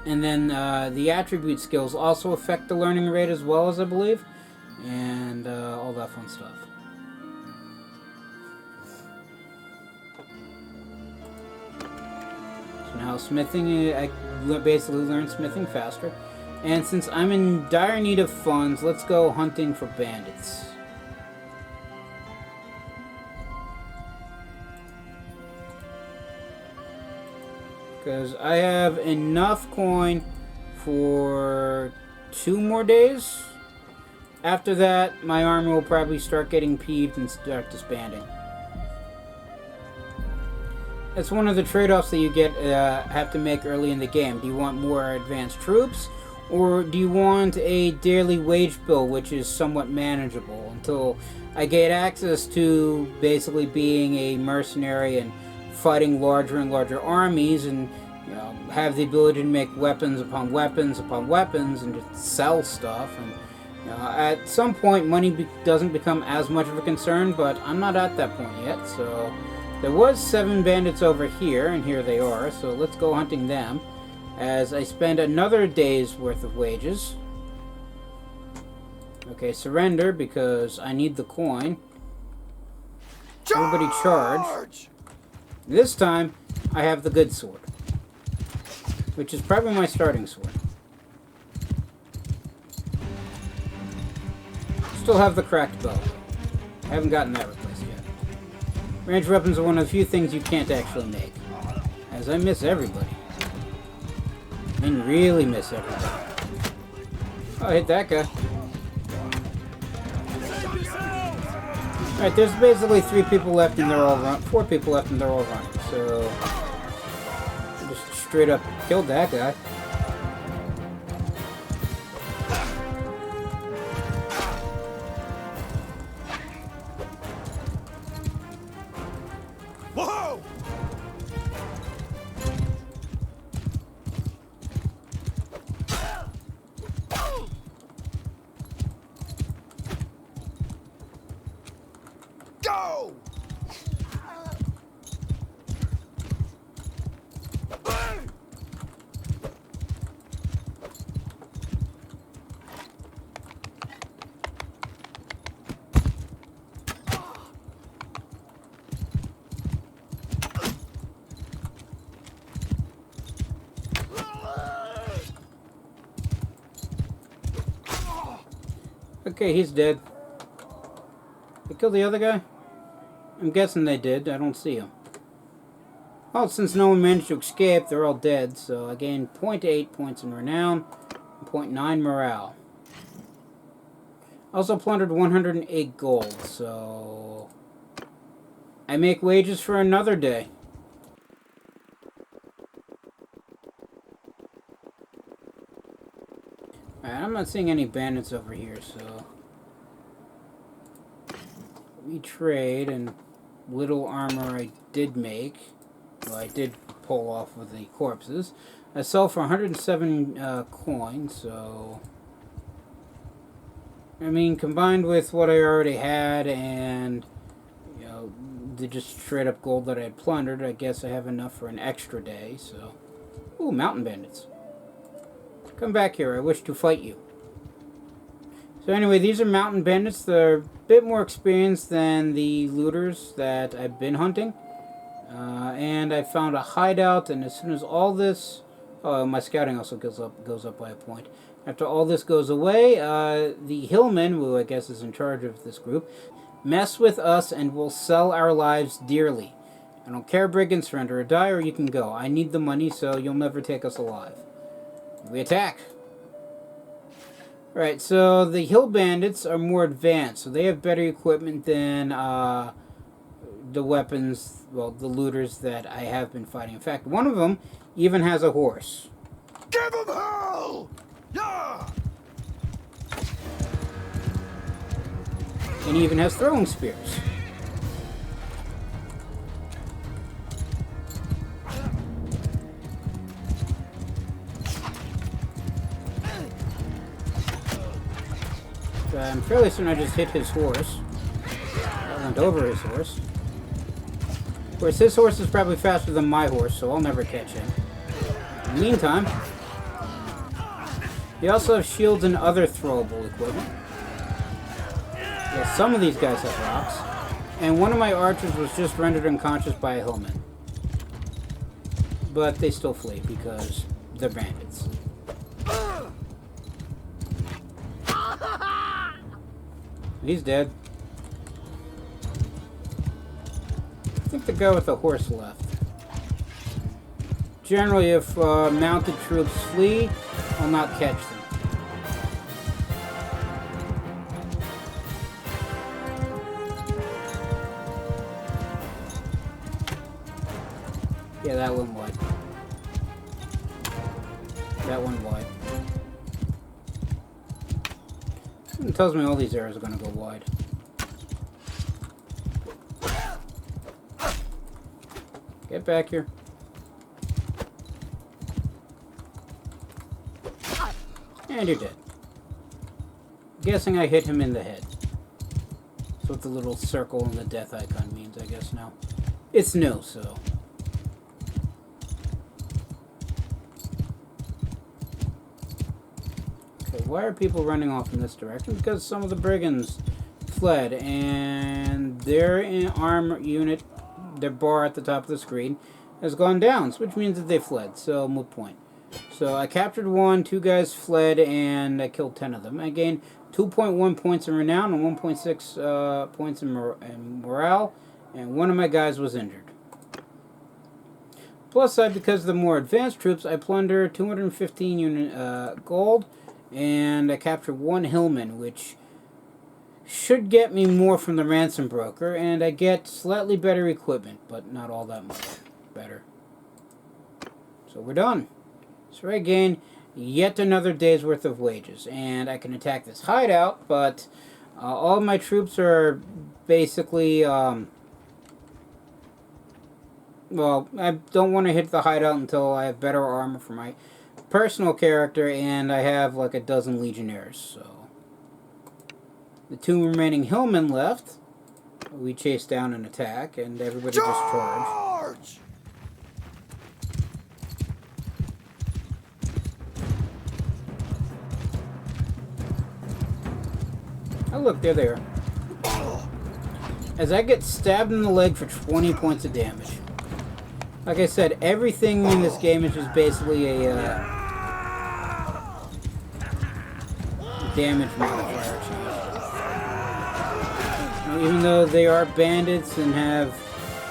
And then the attribute skills also affect the learning rate as well, as I believe, and all that fun stuff. So now smithing, I basically learned smithing faster. And since I'm in dire need of funds, let's go hunting for bandits. Because I have enough coin for 2 more days. After that, my army will probably start getting peeved and start disbanding. That's one of the trade-offs that you have to make early in the game. Do you want more advanced troops, or do you want a daily wage bill, which is somewhat manageable until I get access to basically being a mercenary and fighting larger and larger armies, and have the ability to make weapons upon weapons upon weapons and just sell stuff. And at some point, money doesn't become as much of a concern, but I'm not at that point yet. So there was 7 bandits over here, and here they are. So let's go hunting them as I spend another day's worth of wages. Okay, surrender because I need the coin. Everybody charge. This time, I have the good sword, which is probably my starting sword. Still have the cracked bow. I haven't gotten that replaced yet. Ranged weapons are one of the few things you can't actually make, as I miss everybody. I mean, really miss everybody. Oh, I hit that guy. Alright, there's basically 3 people left and they're all run. 4 people left and they're all running. So I just straight up killed that guy. Whoa! Go! Okay, he's dead. They killed the other guy? I'm guessing they did. I don't see him. Well, since no one managed to escape, they're all dead, so I gained 0.8 points in renown and 0.9 morale. Also plundered 108 gold, so I make wages for another day. Alright, I'm not seeing any bandits over here, so we trade, and little armor I did make. Well, I did pull off with the corpses. I sell for 107 coins, so I mean, combined with what I already had and the just straight up gold that I had plundered, I guess I have enough for an extra day. So, ooh, mountain bandits. Come back here, I wish to fight you. So anyway, these are mountain bandits. They're a bit more experienced than the looters that I've been hunting. And I found a hideout, and as soon as all this... Oh, my scouting also goes up by a point. After all this goes away, the hillman, who I guess is in charge of this group, mess with us and will sell our lives dearly. I don't care, brigands, surrender or die, or you can go. I need the money, so you'll never take us alive. We attack. Right, so the hill bandits are more advanced, so they have better equipment than the weapons, well, the looters that I have been fighting. In fact, one of them even has a horse. Give him hell! Yeah! And he even has throwing spears. I'm fairly certain I just hit his horse. I went over his horse. Of course, his horse is probably faster than my horse, so I'll never catch him. In the meantime, they also have shields and other throwable equipment. Yeah, some of these guys have rocks. And one of my archers was just rendered unconscious by a Hermit. But they still flee because they're bandits. He's dead. I think the guy with the horse left. Generally, if mounted troops flee, I'll not catch them. Yeah, that went wide. That went wide. It tells me all these arrows are going to go wide. Get back here. And you're dead. Guessing I hit him in the head. That's what the little circle and the death icon means, I guess now. It's new, so... Why are people running off in this direction? Because some of the brigands fled, and their armor unit, their bar at the top of the screen, has gone down, which means that they fled, so moot point. So I captured one, 2 guys fled, and I killed 10 of them. I gained 2.1 points in renown and 1.6 points in morale, and one of my guys was injured. Plus side, because of the more advanced troops, I plunder 215 unit gold, and I captured 1 hillman, which should get me more from the ransom broker, and I get slightly better equipment, but not all that much better. So we're done. So I gain yet another day's worth of wages, and I can attack this hideout, but all my troops are basically, well, I don't want to hit the hideout until I have better armor for my personal character, and I have like a dozen legionnaires, so the 2 remaining hillmen left. We chase down and attack, and everybody just charge. Oh look, there they are. As I get stabbed in the leg for 20 points of damage. Like I said, everything in this game is just basically a damage modifier change. Even though they are bandits and have,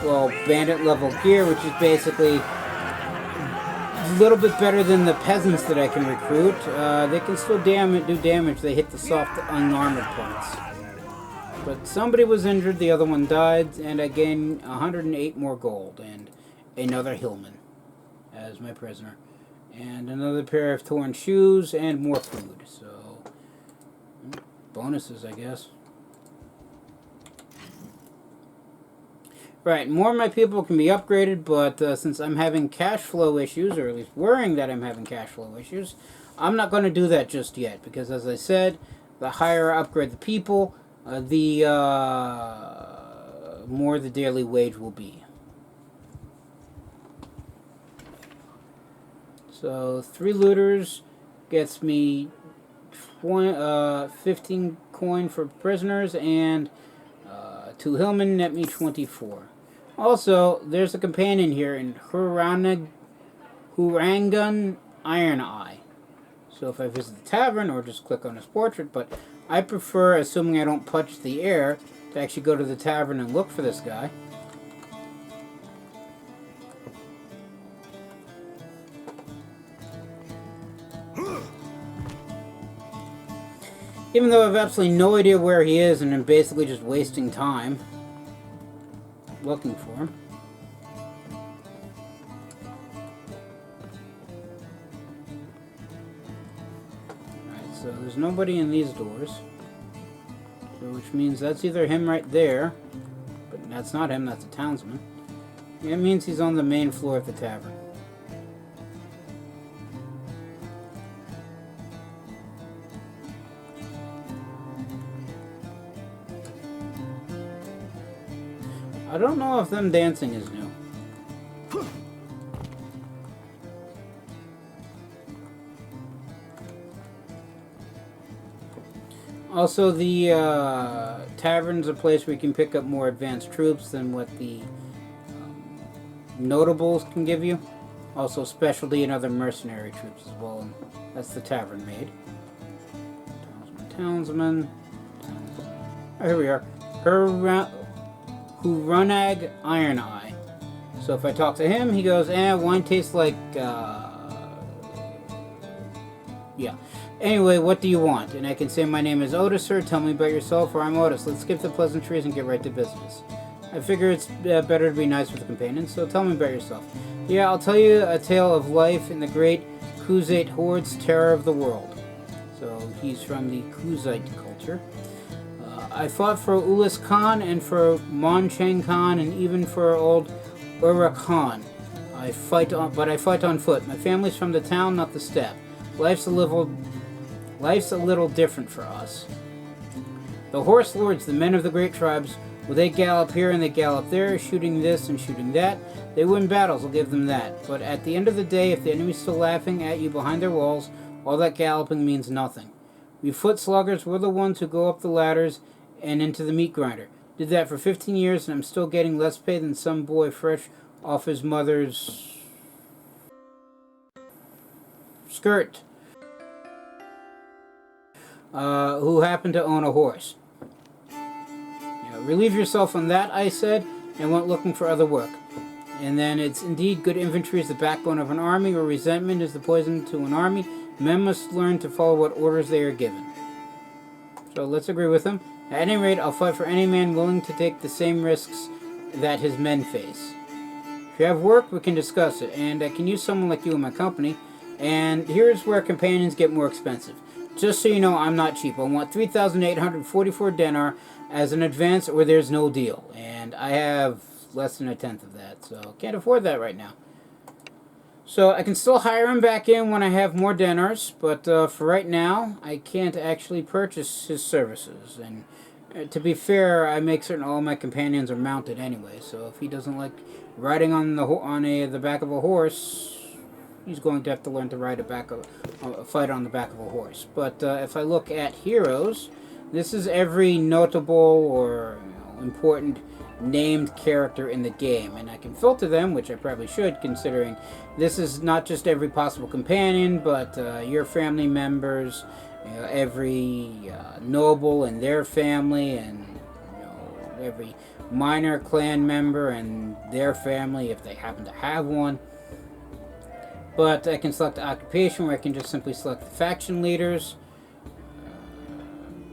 well, bandit level gear, which is basically a little bit better than the peasants that I can recruit, they can still do damage. They hit the soft, unarmored parts. But somebody was injured, the other one died, and I gained 108 more gold, and another hillman as my prisoner. And another pair of torn shoes, and more food, so... bonuses, I guess. Right, more of my people can be upgraded, but since I'm having cash flow issues, or at least worrying that I'm having cash flow issues, I'm not going to do that just yet, because as I said, the higher I upgrade the people, the more the daily wage will be. So 3 looters gets me 15 coin for prisoners, and 2 hillmen net me 24. Also, there's a companion here in Hurangan Iron Eye. So if I visit the tavern, or just click on his portrait, but I prefer, assuming I don't punch the air, to actually go to the tavern and look for this guy. Even though I have absolutely no idea where he is, and I'm basically just wasting time looking for him. Alright, so there's nobody in these doors. So which means that's either him right there, but that's not him, that's a townsman. It means he's on the main floor of the tavern. I don't know if them dancing is new. Also, the tavern's a place where you can pick up more advanced troops than what the notables can give you. Also, specialty and other mercenary troops as well. And that's the tavern maid. Townsman. Oh, here we are. Hurunag Iron Eye. So if I talk to him, he goes, wine tastes like, yeah. Anyway, what do you want? And I can say, my name is Otis, sir. Tell me about yourself, or I'm Otis. Let's skip the pleasantries and get right to business. I figure it's better to be nice with a companion, so tell me about yourself. Yeah, I'll tell you a tale of life in the great Kuzite hordes, terror of the world. So he's from the Kuzite culture. I fought for Ulis Khan and for Moncheng Khan and even for old Ura Khan. But I fight on foot. My family's from the town, not the steppe. Life's a little different for us. The horse lords, the men of the great tribes, well, they gallop here and they gallop there, shooting this and shooting that. They win battles, I'll give them that. But at the end of the day, if the enemy's still laughing at you behind their walls, all that galloping means nothing. We foot sluggers, we're the ones who go up the ladders and into the meat grinder. Did that for 15 years, and I'm still getting less pay than some boy fresh off his mother's skirt, who happened to own a horse. Relieve yourself on that, I said, and went looking for other work. And then it's indeed good infantry is the backbone of an army, or resentment is the poison to an army. Men must learn to follow what orders they are given. So let's agree with him. At any rate, I'll fight for any man willing to take the same risks that his men face. If you have work, we can discuss it, and I can use someone like you in my company. And here's where companions get more expensive. Just so you know, I'm not cheap. I want 3,844 denar as an advance, or there's no deal. And I have less than a tenth of that, so can't afford that right now. So I can still hire him back in when I have more denars, but for right now, I can't actually purchase his services. And to be fair, I make certain all my companions are mounted anyway. So if he doesn't like riding on the back of a horse, he's going to have to learn to ride fight on the back of a horse. But if I look at heroes, this is every notable or important named character in the game, and I can filter them, which I probably should, considering this is not just every possible companion, but your family members, every noble and their family, and every minor clan member and their family if they happen to have one. But I can select occupation, where I can just simply select the faction leaders.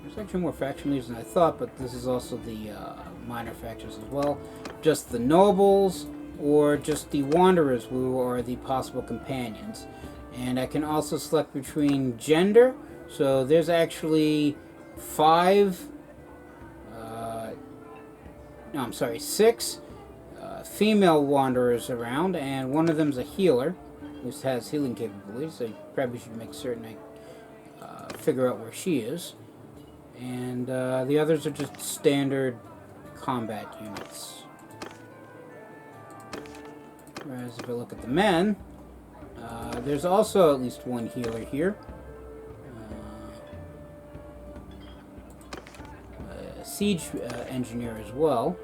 There's actually more faction leaders than I thought, but this is also the minor factions as well. Just the nobles, or just the wanderers, who are the possible companions. And I can also select between gender. So there's actually 6 female wanderers around, and one of them's a healer, who has healing capabilities, so you probably should make certain I figure out where she is. And the others are just standard combat units. Whereas if I look at the men, there's also at least one healer here. A siege engineer as well.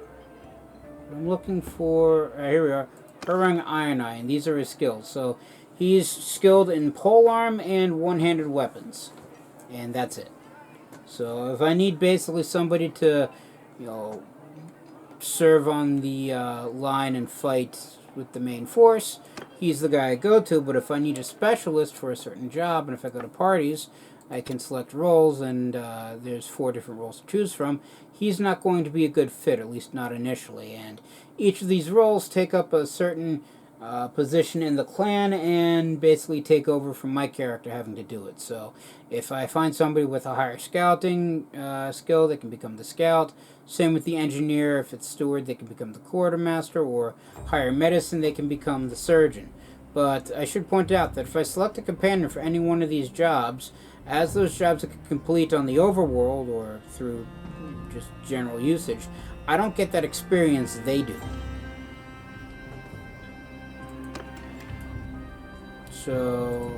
I'm looking for... here we are. Hurung Iron Eye, and these are his skills. So he's skilled in polearm and one-handed weapons. And that's it. So if I need basically somebody to, serve on the line and fight with the main force, he's the guy I go to. But if I need a specialist for a certain job, and if I go to parties, I can select roles, and there's 4 different roles to choose from. He's not going to be a good fit, at least not initially, and each of these roles take up a certain position in the clan and basically take over from my character having to do it. So if I find somebody with a higher scouting skill, they can become the scout. Same with the engineer. If it's steward, they can become the quartermaster, or higher medicine, they can become the surgeon. But I should point out that if I select a companion for any one of these jobs, as those jobs are complete on the overworld or through just general usage, I don't get that experience they do. So,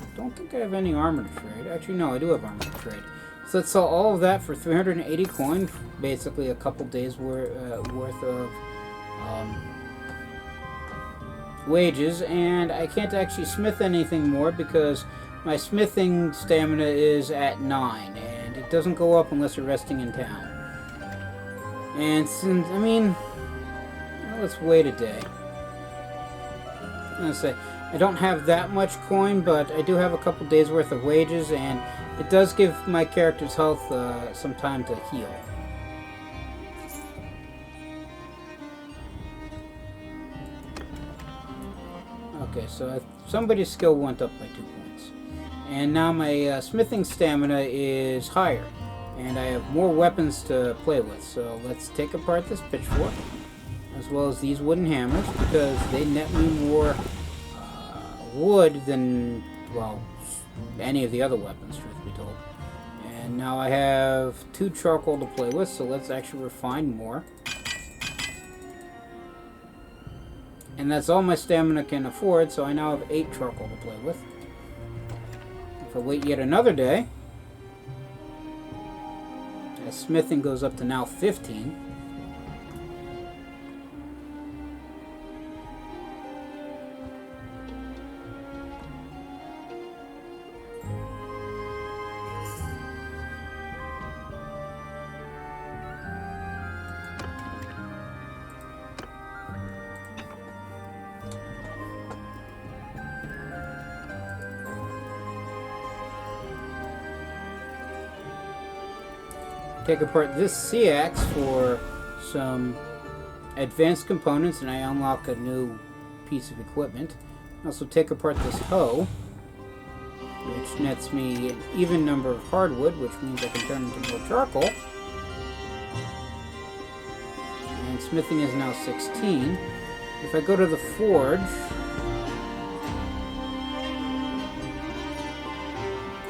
I don't think I have any armor to trade. Actually, no, I do have armor to trade. So let's sell all of that for 380 coin, basically a couple days worth of wages, and I can't actually smith anything more because my smithing stamina is at 9, and it doesn't go up unless you're resting in town. And since, I mean, well, let's wait a day. I'm gonna say, I don't have that much coin, but I do have a couple days worth of wages, and it does give my character's health some time to heal. Okay, so somebody's skill went up by 2 points. And now my smithing stamina is higher, and I have more weapons to play with. So let's take apart this pitchfork, as well as these wooden hammers, because they net me more wood than, well, any of the other weapons, truth be told. And now I have 2 charcoal to play with, so let's actually refine more. And that's all my stamina can afford, so I now have 8 charcoal to play with. If I wait yet another day, as smithing goes up to now 15. Take apart this sea axe for some advanced components, and I unlock a new piece of equipment. Also take apart this hoe, which nets me an even number of hardwood, which means I can turn into more charcoal. And smithing is now 16. If I go to the forge,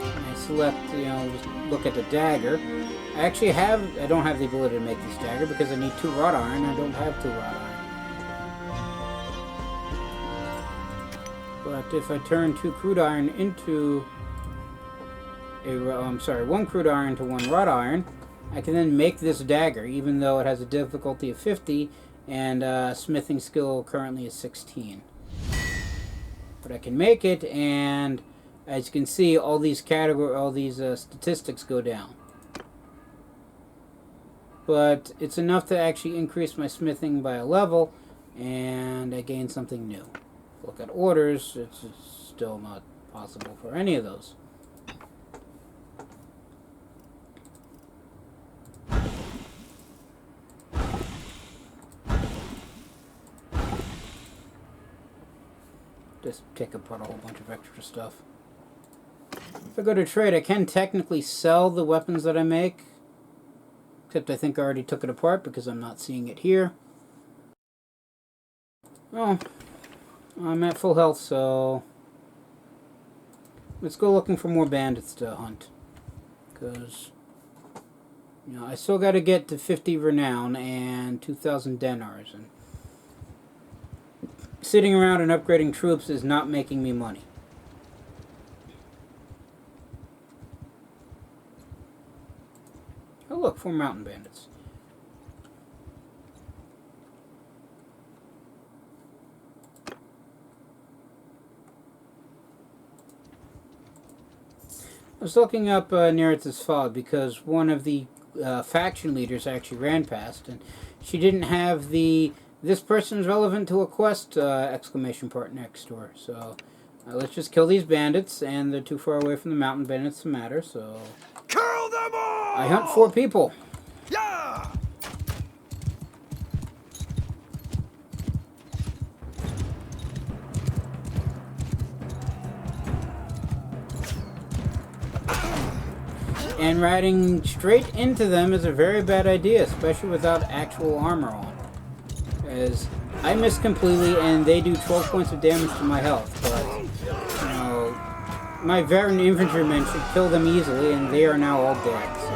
and I select, just look at the dagger, I don't have the ability to make this dagger because I need 2 wrought iron. I don't have 2 wrought iron. But if I turn 2 crude iron into one crude iron to 1 wrought iron, I can then make this dagger, even though it has a difficulty of 50 and smithing skill currently is 16. But I can make it, and as you can see, all these statistics go down. But it's enough to actually increase my smithing by a level, and I gain something new. Look at orders, it's still not possible for any of those. Just take apart a whole bunch of extra stuff. If I go to trade, I can technically sell the weapons that I make. Except I think I already took it apart because I'm not seeing it here. Oh, I'm at full health, so let's go looking for more bandits to hunt. Because, I still got to get to 50 renown and 2,000 dinars. And sitting around and upgrading troops is not making me money. Oh look, 4 mountain bandits. I was looking up Neritha's Fog because one of the faction leaders actually ran past, and she didn't have the "this person is relevant to a quest!" exclamation part next to her. So Let's just kill these bandits, and they're too far away from the mountain bandits to matter, so... Kill them all! I hunt 4 people. Yeah! And riding straight into them is a very bad idea, especially without actual armor on. As I miss completely, and they do 12 points of damage to my health, but, you know, my veteran infantrymen should kill them easily, and they are now all dead. So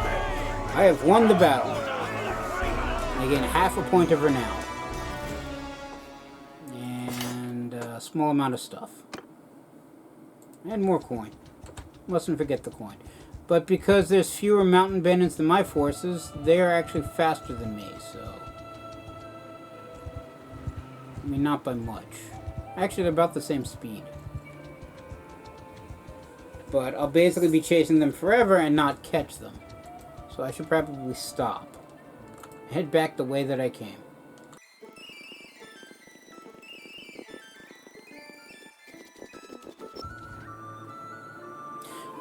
I have won the battle. I gain half a point of renown. And a small amount of stuff. And more coin. Mustn't forget the coin. But because there's fewer mountain bandits than my forces, they are actually faster than me, so... I mean, not by much. Actually, they're about the same speed. But I'll basically be chasing them forever and not catch them. So I should probably stop. Head back the way that I came.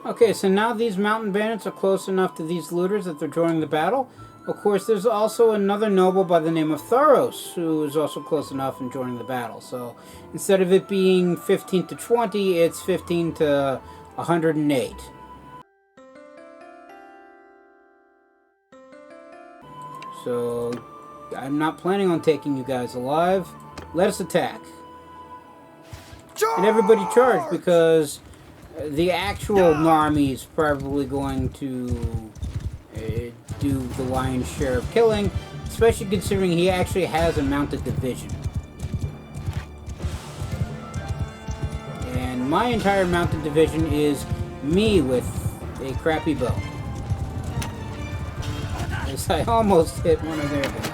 Okay, so now these mountain bandits are close enough to these looters that they're joining the battle. Of course, there's also another noble by the name of Thoros, who is also close enough and joining the battle. So instead of it being 15 to 20, it's 15 to 108. So I'm not planning on taking you guys alive. Let us attack. And everybody charge, because the actual army is probably going to do the lion's share of killing, especially considering he actually has a mounted division. And my entire mounted division is me with a crappy bow. As I almost hit one of their guys.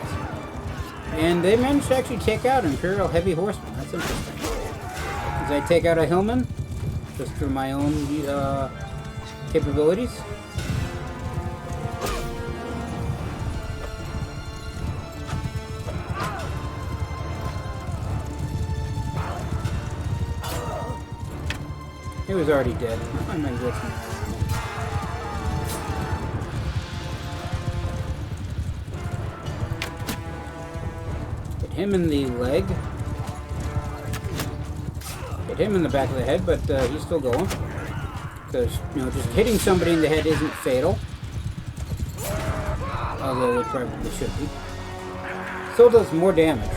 And they managed to actually take out Imperial Heavy Horsemen. That's interesting. As I take out a Hillman, just through my own capabilities. He was already dead. I might risk him. Hit him in the leg. Hit him in the back of the head, but he's still going. Because, you know, just hitting somebody in the head isn't fatal. Although it probably should be. Still does more damage.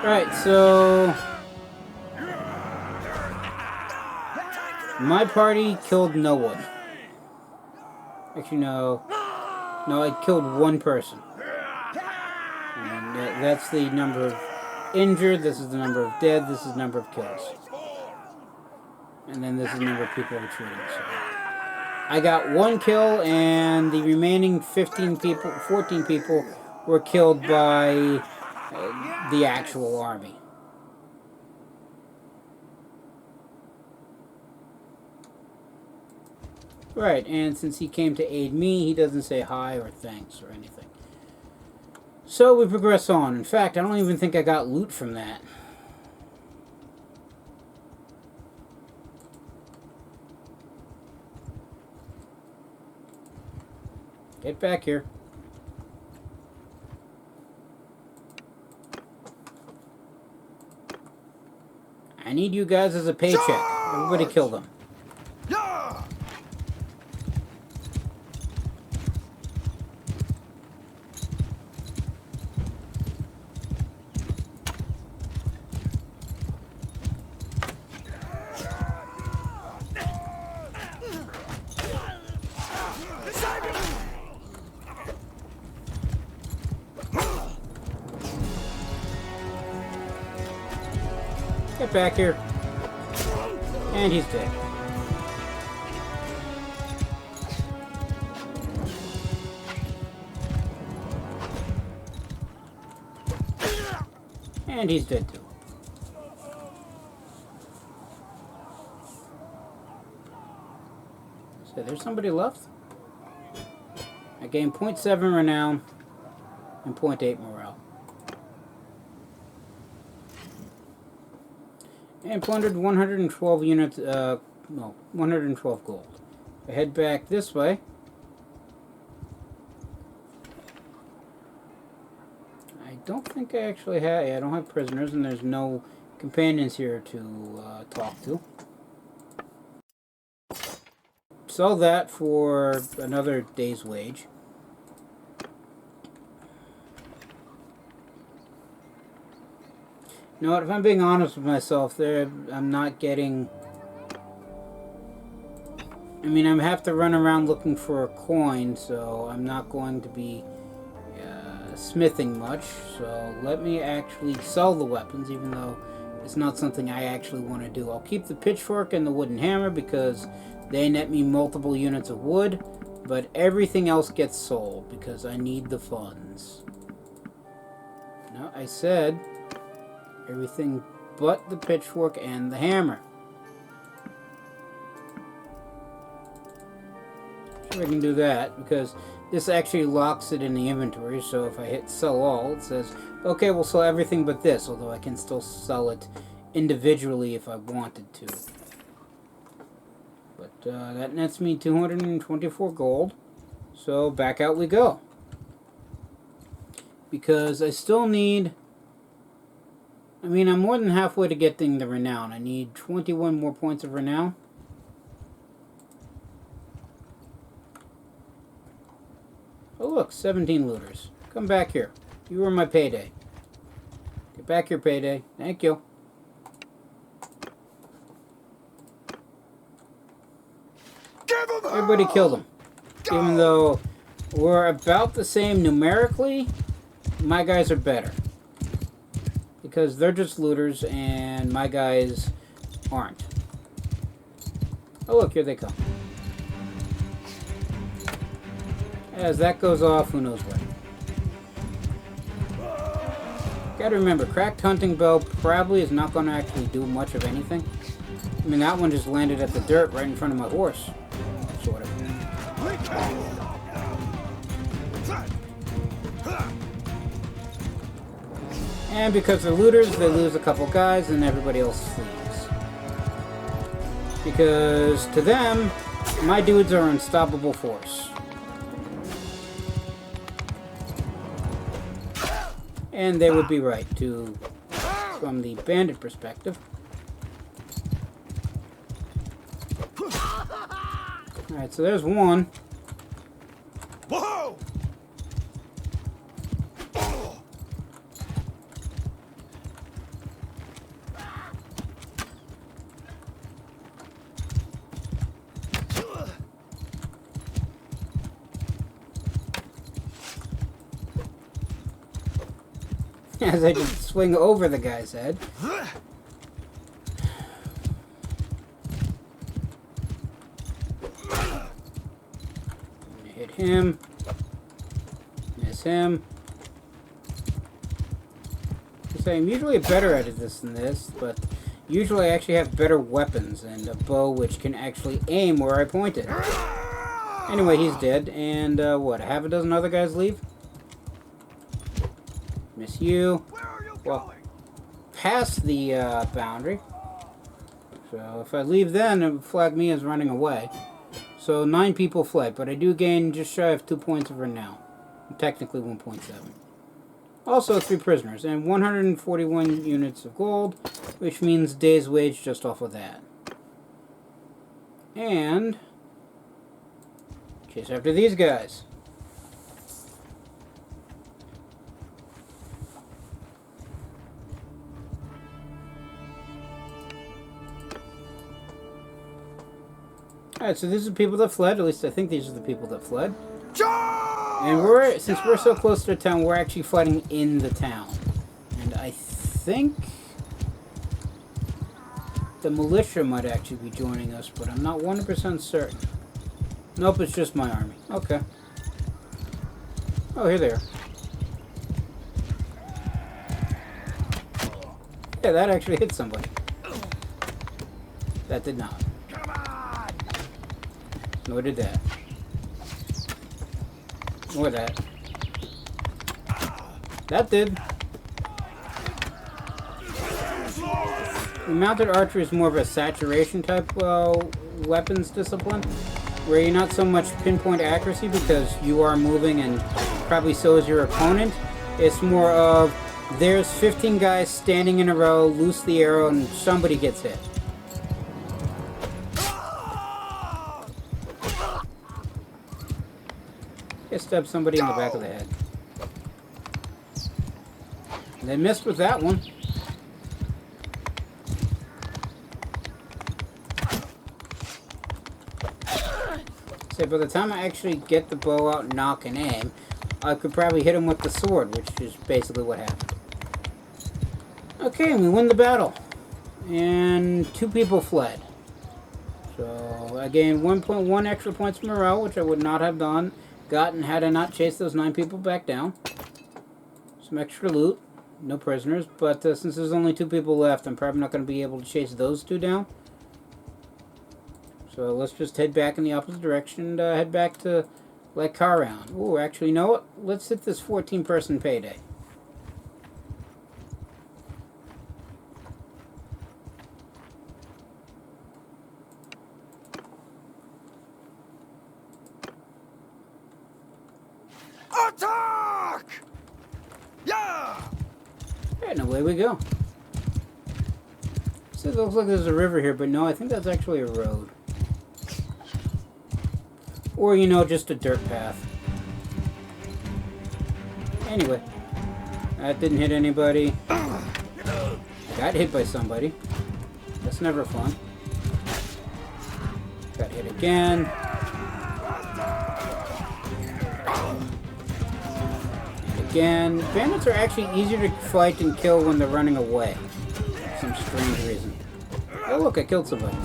Right, so... my party killed no one. Actually, no. No, I killed one person. And that's the number of injured, this is the number of dead, this is the number of kills. And then this is the number of people I'm shooting. So I got 1 kill, and the remaining 14 people were killed by the actual army. Right, and since he came to aid me, he doesn't say hi or thanks or anything. So we progress on. In fact, I don't even think I got loot from that. Get back here. I need you guys as a paycheck. Everybody kill them. Yeah! Get back here. And he's dead. And he's dead too. So there's somebody left. I gained 0.7 renown. and 0.8 morale. And plundered 112 units, no, 112 gold. I head back this way. I don't think I actually have, yeah, I don't have prisoners, and there's no companions here to talk to. Sell that for another day's wage. You know what, if I'm being honest with myself there, I'm not getting... I mean, I have to run around looking for a coin, so I'm not going to be smithing much. So let me actually sell the weapons, even though it's not something I actually want to do. I'll keep the pitchfork and the wooden hammer because they net me multiple units of wood, but everything else gets sold because I need the funds. No, I said... everything but the pitchfork and the hammer. Sure, I can do that because this actually locks it in the inventory. So if I hit sell all, it says, okay, we'll sell everything but this, although I can still sell it individually if I wanted to. But that nets me 224 gold. So back out we go. Because I still need... I mean, I'm more than halfway to getting the renown. I need 21 more points of renown. Oh look, 17 looters. Come back here. You were my payday. Get back here, payday. Thank you. Everybody killed them. Even though we're about the same numerically, my guys are better. Because they're just looters and my guys aren't. Oh look, here they come. As that goes off, who knows where. Gotta remember, cracked hunting bow probably is not going to actually do much of anything. I mean, that one just landed at the dirt right in front of my horse. Sort of. And because they're looters, they lose a couple guys and everybody else flees. Because to them, my dudes are an unstoppable force. And they would be right, from the bandit perspective. Alright, so there's one. Whoa! As I just swing over the guy's head. Hit him. Miss him. I'm usually better at this than this, but usually I actually have better weapons and a bow which can actually aim where I point it. Anyway, he's dead, and what, half a dozen other guys leave? Miss you. Well, past the boundary. So if I leave then, it would flag me as running away. So 9 people fled, but I do gain just shy of 2 points of renown. Technically 1.7. Also 3 prisoners and 141 units of gold, which means day's wage just off of that. And chase after these guys. Alright, so these are the people that fled. At least I think these are the people that fled. And since we're so close to the town, we're actually fighting in the town. And I think the militia might actually be joining us, but I'm not 100% certain. Nope, it's just my army. Okay. Oh, here they are. Yeah, that actually hit somebody. That did not. Nor did that. Nor that. That did. The mounted archer is more of a saturation type weapons discipline, where you're not so much pinpoint accuracy because you are moving and probably so is your opponent. It's more of there's 15 guys standing in a row, loose the arrow, and somebody gets hit. Just stab somebody in the back of the head. They missed with that one. So by the time I actually get the bow out, knock, and aim, I could probably hit him with the sword, which is basically what happened. Okay, we win the battle. And 2 people fled. So I gained 1.1 extra points of morale, which I would not have gotten had I not chased those 9 people back down. Some extra loot. No prisoners. But since there's only 2 people left, I'm probably not going to be able to chase those 2 down. So let's just head back in the opposite direction and head back to Lycaron. Oh, actually, you know what? Let's hit this 14-person payday. Attack! Yeah! And away we go. So it looks like there's a river here, but no, I think that's actually a road. Or, you know, just a dirt path. Anyway. That didn't hit anybody. Got hit by somebody. That's never fun. Got hit again. Again. Bandits are actually easier to fight and kill when they're running away. For some strange reason. Oh look, I killed somebody.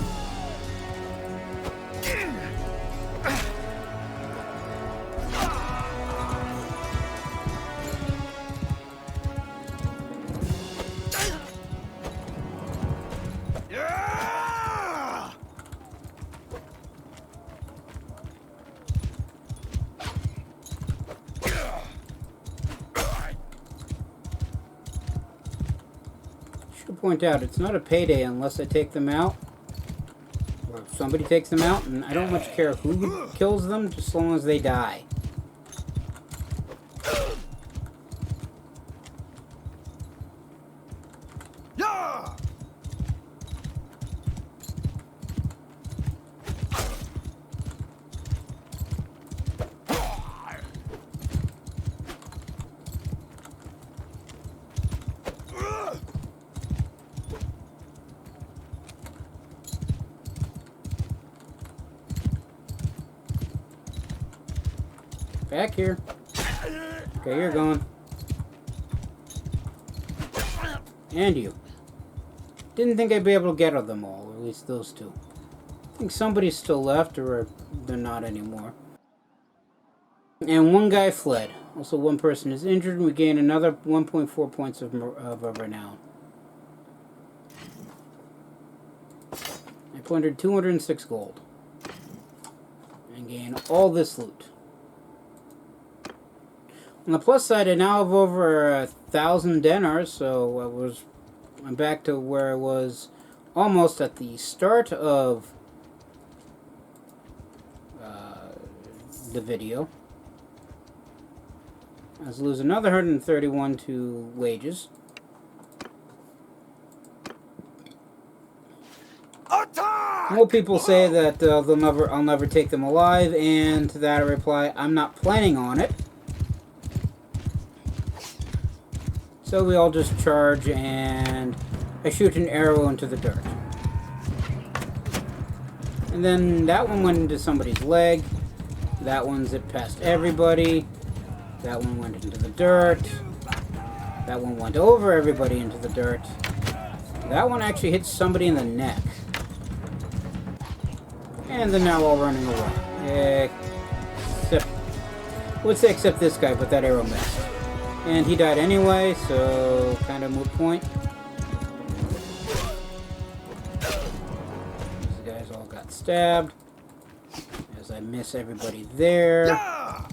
Point out, it's not a payday unless I take them out, or if somebody takes them out, and I don't much care who kills them, just as long as they die. Yeah! Back here. Okay, you're going. And you. Didn't think I'd be able to get them all, or at least those 2. I think somebody's still left, or they're not anymore. And 1 guy fled. Also, 1 person is injured, and we gain another 1.4 points of renown. I plundered 206 gold. And gain all this loot. On the plus side, I now have over 1,000 dinars, so I'm back to where I was almost at the start of the video. Let's lose another 131 to wages. Attack! More people say that I'll never take them alive, and to that I reply, I'm not planning on it. So we all just charge, and I shoot an arrow into the dirt. And then that one went into somebody's leg. That one zipped past everybody. That one went into the dirt. That one went over everybody into the dirt. That one actually hit somebody in the neck. And they're now all running away. Except this guy, but that arrow missed. And he died anyway, so kind of moot point. These guys all got stabbed. As I miss everybody there. Yeah!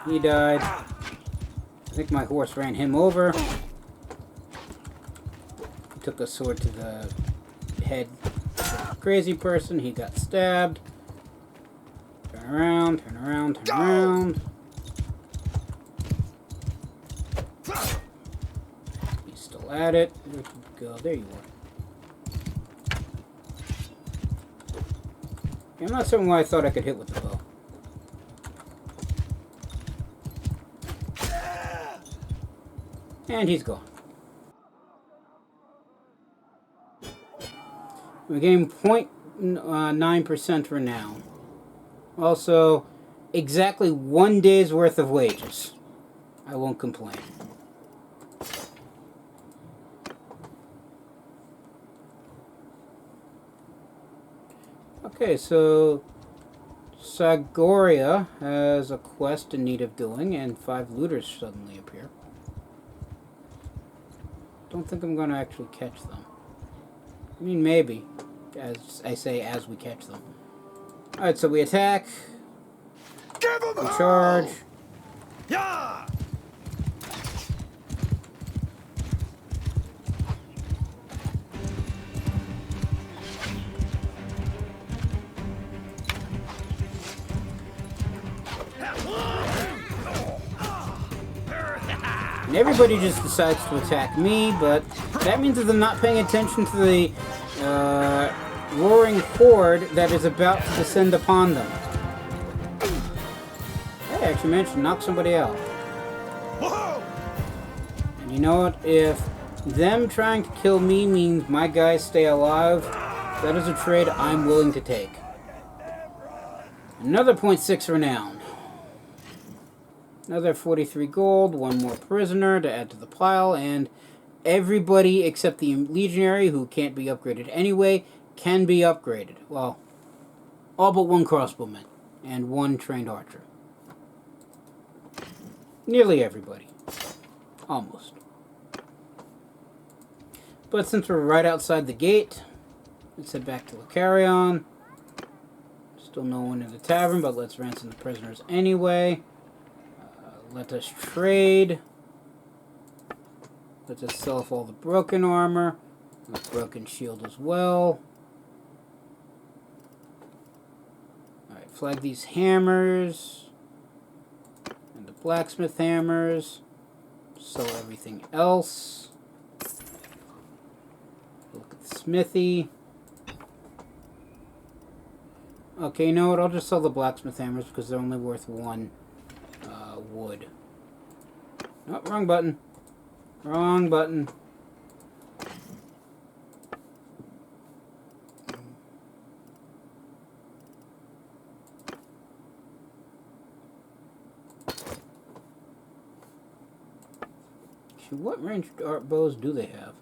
He died. I think my horse ran him over. He took a sword to the head of the crazy person. He got stabbed. Turn around, turn around, turn around. He's still at it. Where'd you go? There you are. I'm not certain why I thought I could hit with the bow. And he's gone. We gain 0.9% renown. Also, exactly 1 day's worth of wages. I won't complain. Okay, so Sagoria has a quest in need of doing, and 5 looters suddenly appear. Don't think I'm going to actually catch them. I mean, maybe. As I say, as we catch them. Alright, so we attack. Give 'em We hell! charge. Yeah! And everybody just decides to attack me, but that means that they're not paying attention to the roaring horde that is about to descend upon them. I actually managed to knock somebody out. Whoa! And you know what? If them trying to kill me means my guys stay alive, that is a trade I'm willing to take. Another 0.6 renown. Another 43 gold, 1 more prisoner to add to the pile, and everybody except the legionary, who can't be upgraded anyway, can be upgraded. Well, all but 1 crossbowman and 1 trained archer. Nearly everybody. Almost. But since we're right outside the gate, let's head back to Lucarion. Still no one in the tavern, but let's ransom the prisoners anyway. Let us trade. Let us sell off all the broken armor. The broken shield as well. Alright, flag these hammers. And the blacksmith hammers. Sell everything else. Look at the smithy. Okay, you know what? I'll just sell the blacksmith hammers because they're only worth 1 wood. Oh, wrong button. Wrong button. What ranged bows do they have?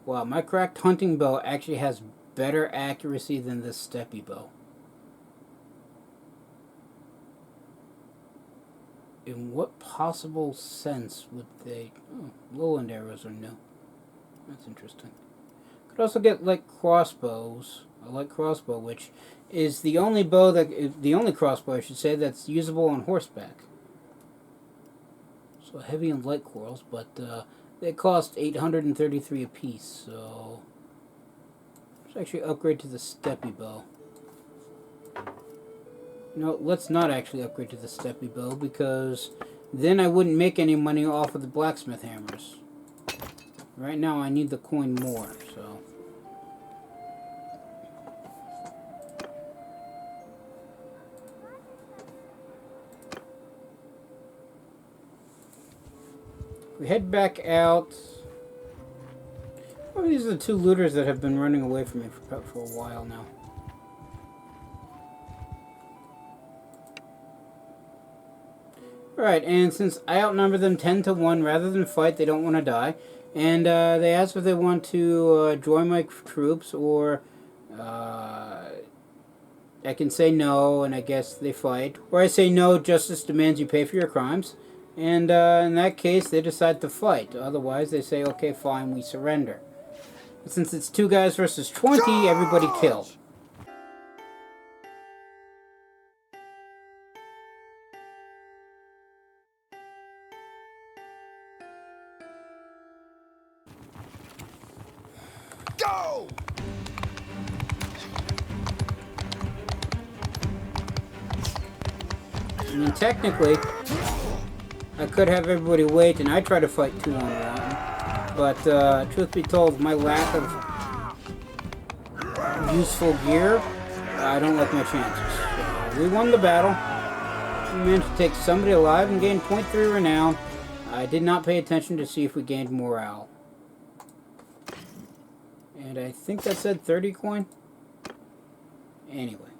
Wow, my cracked hunting bow actually has better accuracy than this steppy bow. In what possible sense would they... Oh, lowland arrows are new. That's interesting. Could also get light crossbows. A light crossbow, which is the only bow that... The only crossbow, I should say, that's usable on horseback. So heavy and light quarrels, but they cost 833 apiece, so... Let's actually upgrade to the steppy bow. No, let's not actually upgrade to the steppy bow, because then I wouldn't make any money off of the blacksmith hammers. Right now I need the coin more, so... We head back out. Well, these are the 2 looters that have been running away from me for a while now. Right, and since I outnumber them 10 to 1, rather than fight, they don't want to die. And they ask if they want to join my troops, or I can say no, and I guess they fight. Or I say no, justice demands you pay for your crimes. And in that case, they decide to fight. Otherwise, they say, okay, fine, we surrender. But since it's 2 guys versus 20, everybody kill. Go! I mean, technically, I could have everybody wait and I try to fight 2 on 1. But, truth be told, my lack of useful gear, I don't like my chances. So we won the battle. We managed to take somebody alive and gain 0.3 renown. I did not pay attention to see if we gained morale. And I think that said 30 coin. Anyway.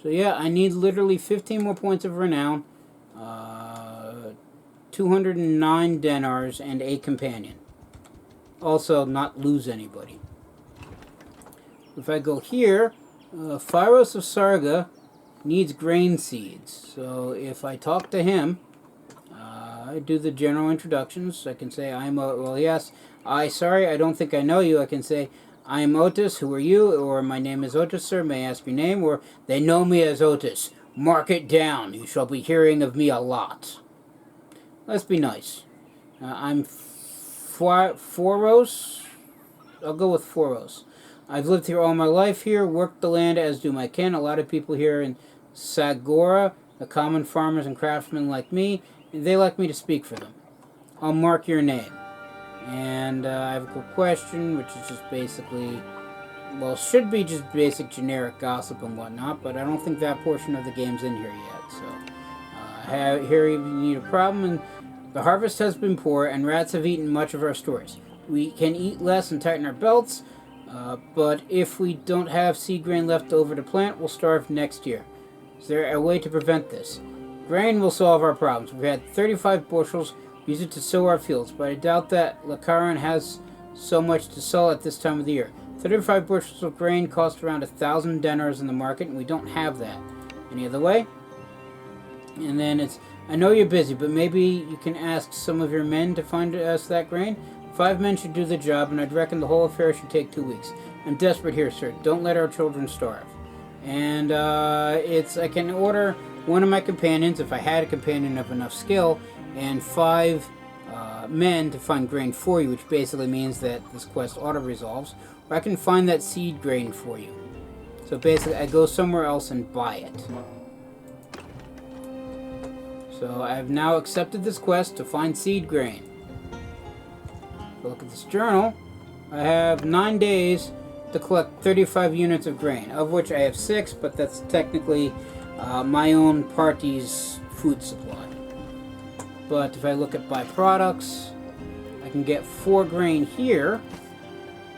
So yeah, I need literally 15 more points of renown, 209 denars, and a companion. Also, not lose anybody. If I go here, Phyros of Sarga needs grain seeds. So if I talk to him, I do the general introductions. I can say, well, yes, sorry, I don't think I know you. I can say, I am Otis, who are you? Or, my name is Otis, sir, may I ask your name? Or, they know me as Otis. Mark it down, you shall be hearing of me a lot. Let's be nice. I'm Phoros? I'll go with Phoros. I've lived here all my life here, worked the land as do my kin. A lot of people here in Sagora, the common farmers and craftsmen like me, and they like me to speak for them. I'll mark your name. And I have a quick question, which is just basically, well, should be just basic generic gossip and whatnot, but I don't think that portion of the game's in here yet. So, here you need a problem, and the harvest has been poor, and rats have eaten much of our stores. We can eat less and tighten our belts, but if we don't have seed grain left over to plant, we'll starve next year. Is there a way to prevent this? Grain will solve our problems. We've had 35 bushels. Use it to sow our fields, but I doubt that Lakaran has so much to sell at this time of the year. 35 bushels of grain cost around 1,000 denars in the market, and we don't have that. Any other way? And then it's, I know you're busy, but maybe you can ask some of your men to find us that grain? 5 men should do the job, and I'd reckon the whole affair should take 2 weeks. I'm desperate here, sir. Don't let our children starve. And I can order one of my companions, if I had a companion of enough skill, and 5 men to find grain for you, which basically means that this quest auto-resolves, or I can find that seed grain for you. So basically, I go somewhere else and buy it. So I've now accepted this quest to find seed grain. If I look at this journal, I have 9 days to collect 35 units of grain, of which I have 6, but that's technically my own party's food supply. But if I look at byproducts, I can get 4 grain here,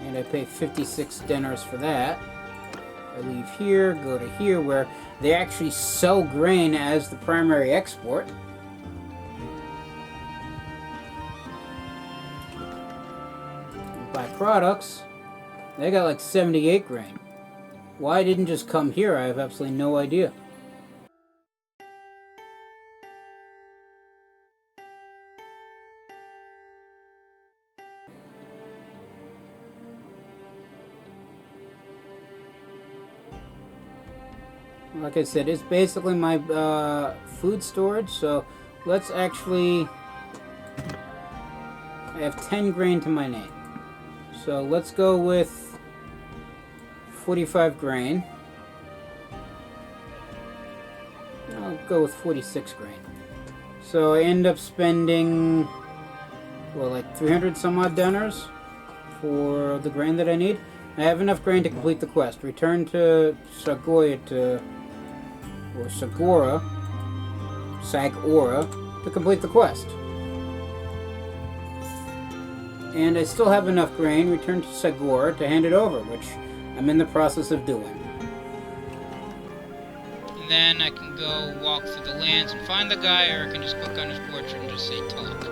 and I pay 56 denars for that. I leave here, go to here, where they actually sell grain as the primary export. Byproducts, they got like 78 grain. Why I didn't just come here, I have absolutely no idea. Like I said, it's basically my food storage, so let's actually... I have 10 grain to my name. So let's go with 45 grain. I'll go with 46 grain. So I end up spending, well, like 300 some odd denars for the grain that I need. I have enough grain to complete the quest. Return to Sagora to complete the quest. And I still have enough grain. Return to Sagora to hand it over, which I'm in the process of doing. And then I can go walk through the lands and find the guy, or I can just click on his portrait and just say talk.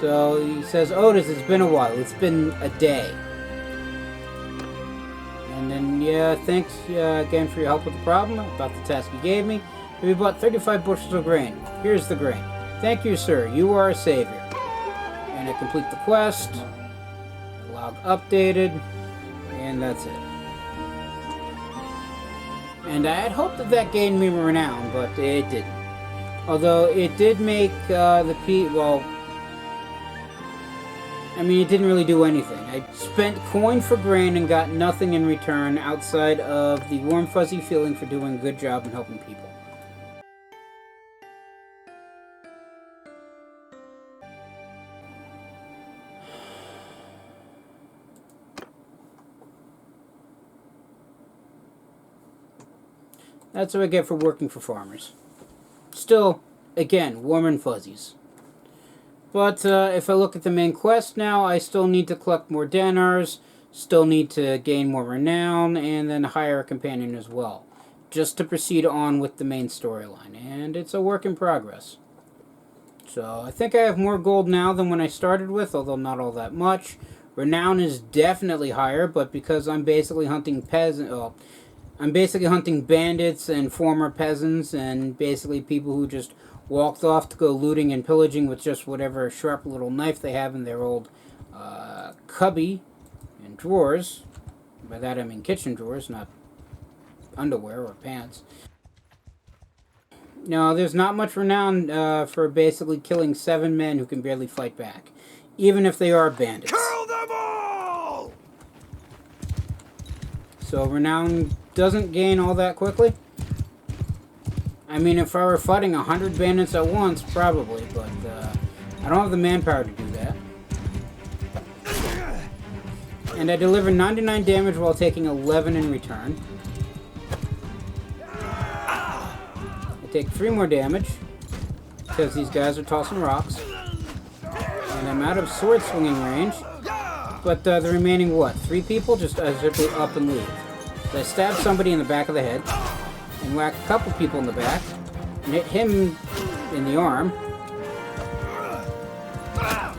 So he says, Otis, it's been a while. It's been a day. And then, yeah, thanks again for your help with the problem, about the task you gave me. We bought 35 bushels of grain. Here's the grain. Thank you, sir. You are a savior. And I complete the quest. Log updated. And that's it. And I had hoped that that gained me renown, but it didn't. Although it did make I I mean, it didn't really do anything. I spent coin for grain and got nothing in return outside of the warm fuzzy feeling for doing a good job and helping people. That's what I get for working for farmers. Still, again, warm and fuzzies. But if I look at the main quest now, I still need to collect more dinars, still need to gain more renown, and then hire a companion as well, just to proceed on with the main storyline. And it's a work in progress. So I think I have more gold now than when I started with, although not all that much. Renown is definitely higher, but because I'm basically hunting I'm basically hunting bandits and former peasants and basically people who just walked off to go looting and pillaging with just whatever sharp little knife they have in their old cubby and drawers. By that I mean kitchen drawers, not underwear or pants. No, there's not much renown for basically killing 7 men who can barely fight back, even if they are bandits. Kill them all! So renown doesn't gain all that quickly. I mean, if I were fighting 100 bandits at once, probably, but I don't have the manpower to do that. And I deliver 99 damage while taking 11 in return. I take 3 more damage, because these guys are tossing rocks. And I'm out of sword swinging range. But the remaining, 3 people just simply up and leave. So I stab somebody in the back of the head, and whack a couple people in the back, and hit him in the arm.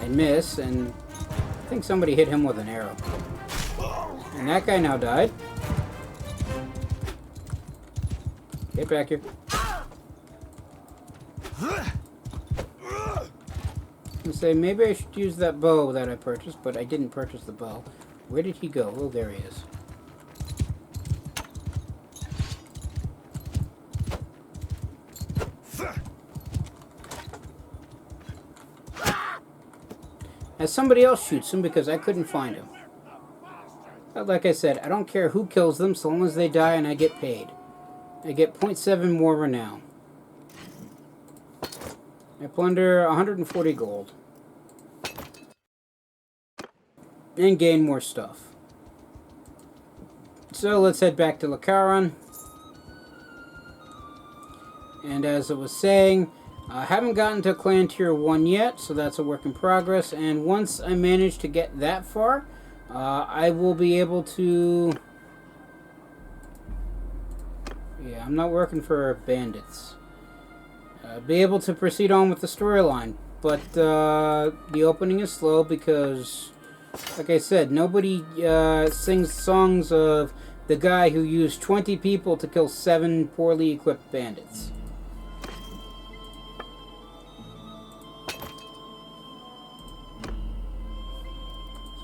And miss, and I think somebody hit him with an arrow. And that guy now died. Get back here. And say maybe I should use that bow that I purchased, but I didn't purchase the bow. Where did he go? Oh, there he is. As somebody else shoots him because I couldn't find him. But like I said, I don't care who kills them so long as they die and I get paid. I get 0.7 more renown. I plunder 140 gold. And gain more stuff. So let's head back to Lakaran. And as I was saying, I haven't gotten to Clan Tier 1 yet, so that's a work in progress. And once I manage to get that far, I will be able to... Yeah, I'm not working for bandits. Be able to proceed on with the storyline. But the opening is slow because, like I said, nobody sings songs of the guy who used 20 people to kill 7 poorly equipped bandits.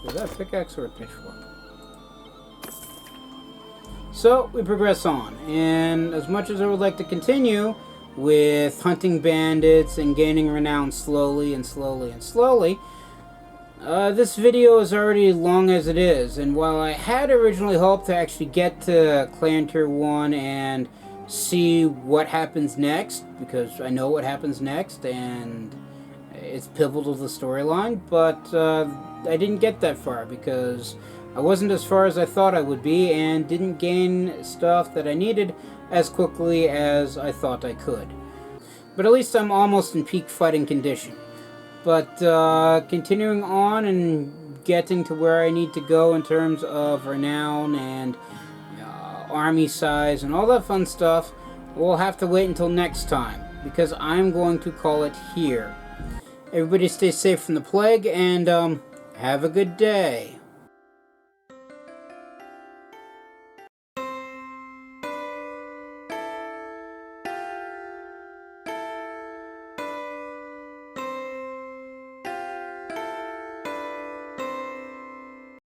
So is that a pickaxe or a pitchfork? So we progress on, and as much as I would like to continue with hunting bandits and gaining renown slowly and slowly and slowly, this video is already long as it is, and while I had originally hoped to actually get to Clan Tier 1 and see what happens next, because I know what happens next and it's pivotal to the storyline, but I didn't get that far because I wasn't as far as I thought I would be and didn't gain stuff that I needed as quickly as I thought I could. But at least I'm almost in peak fighting condition. But continuing on and getting to where I need to go in terms of renown and army size and all that fun stuff, we'll have to wait until next time, because I'm going to call it here. Everybody stay safe from the plague, and have a good day.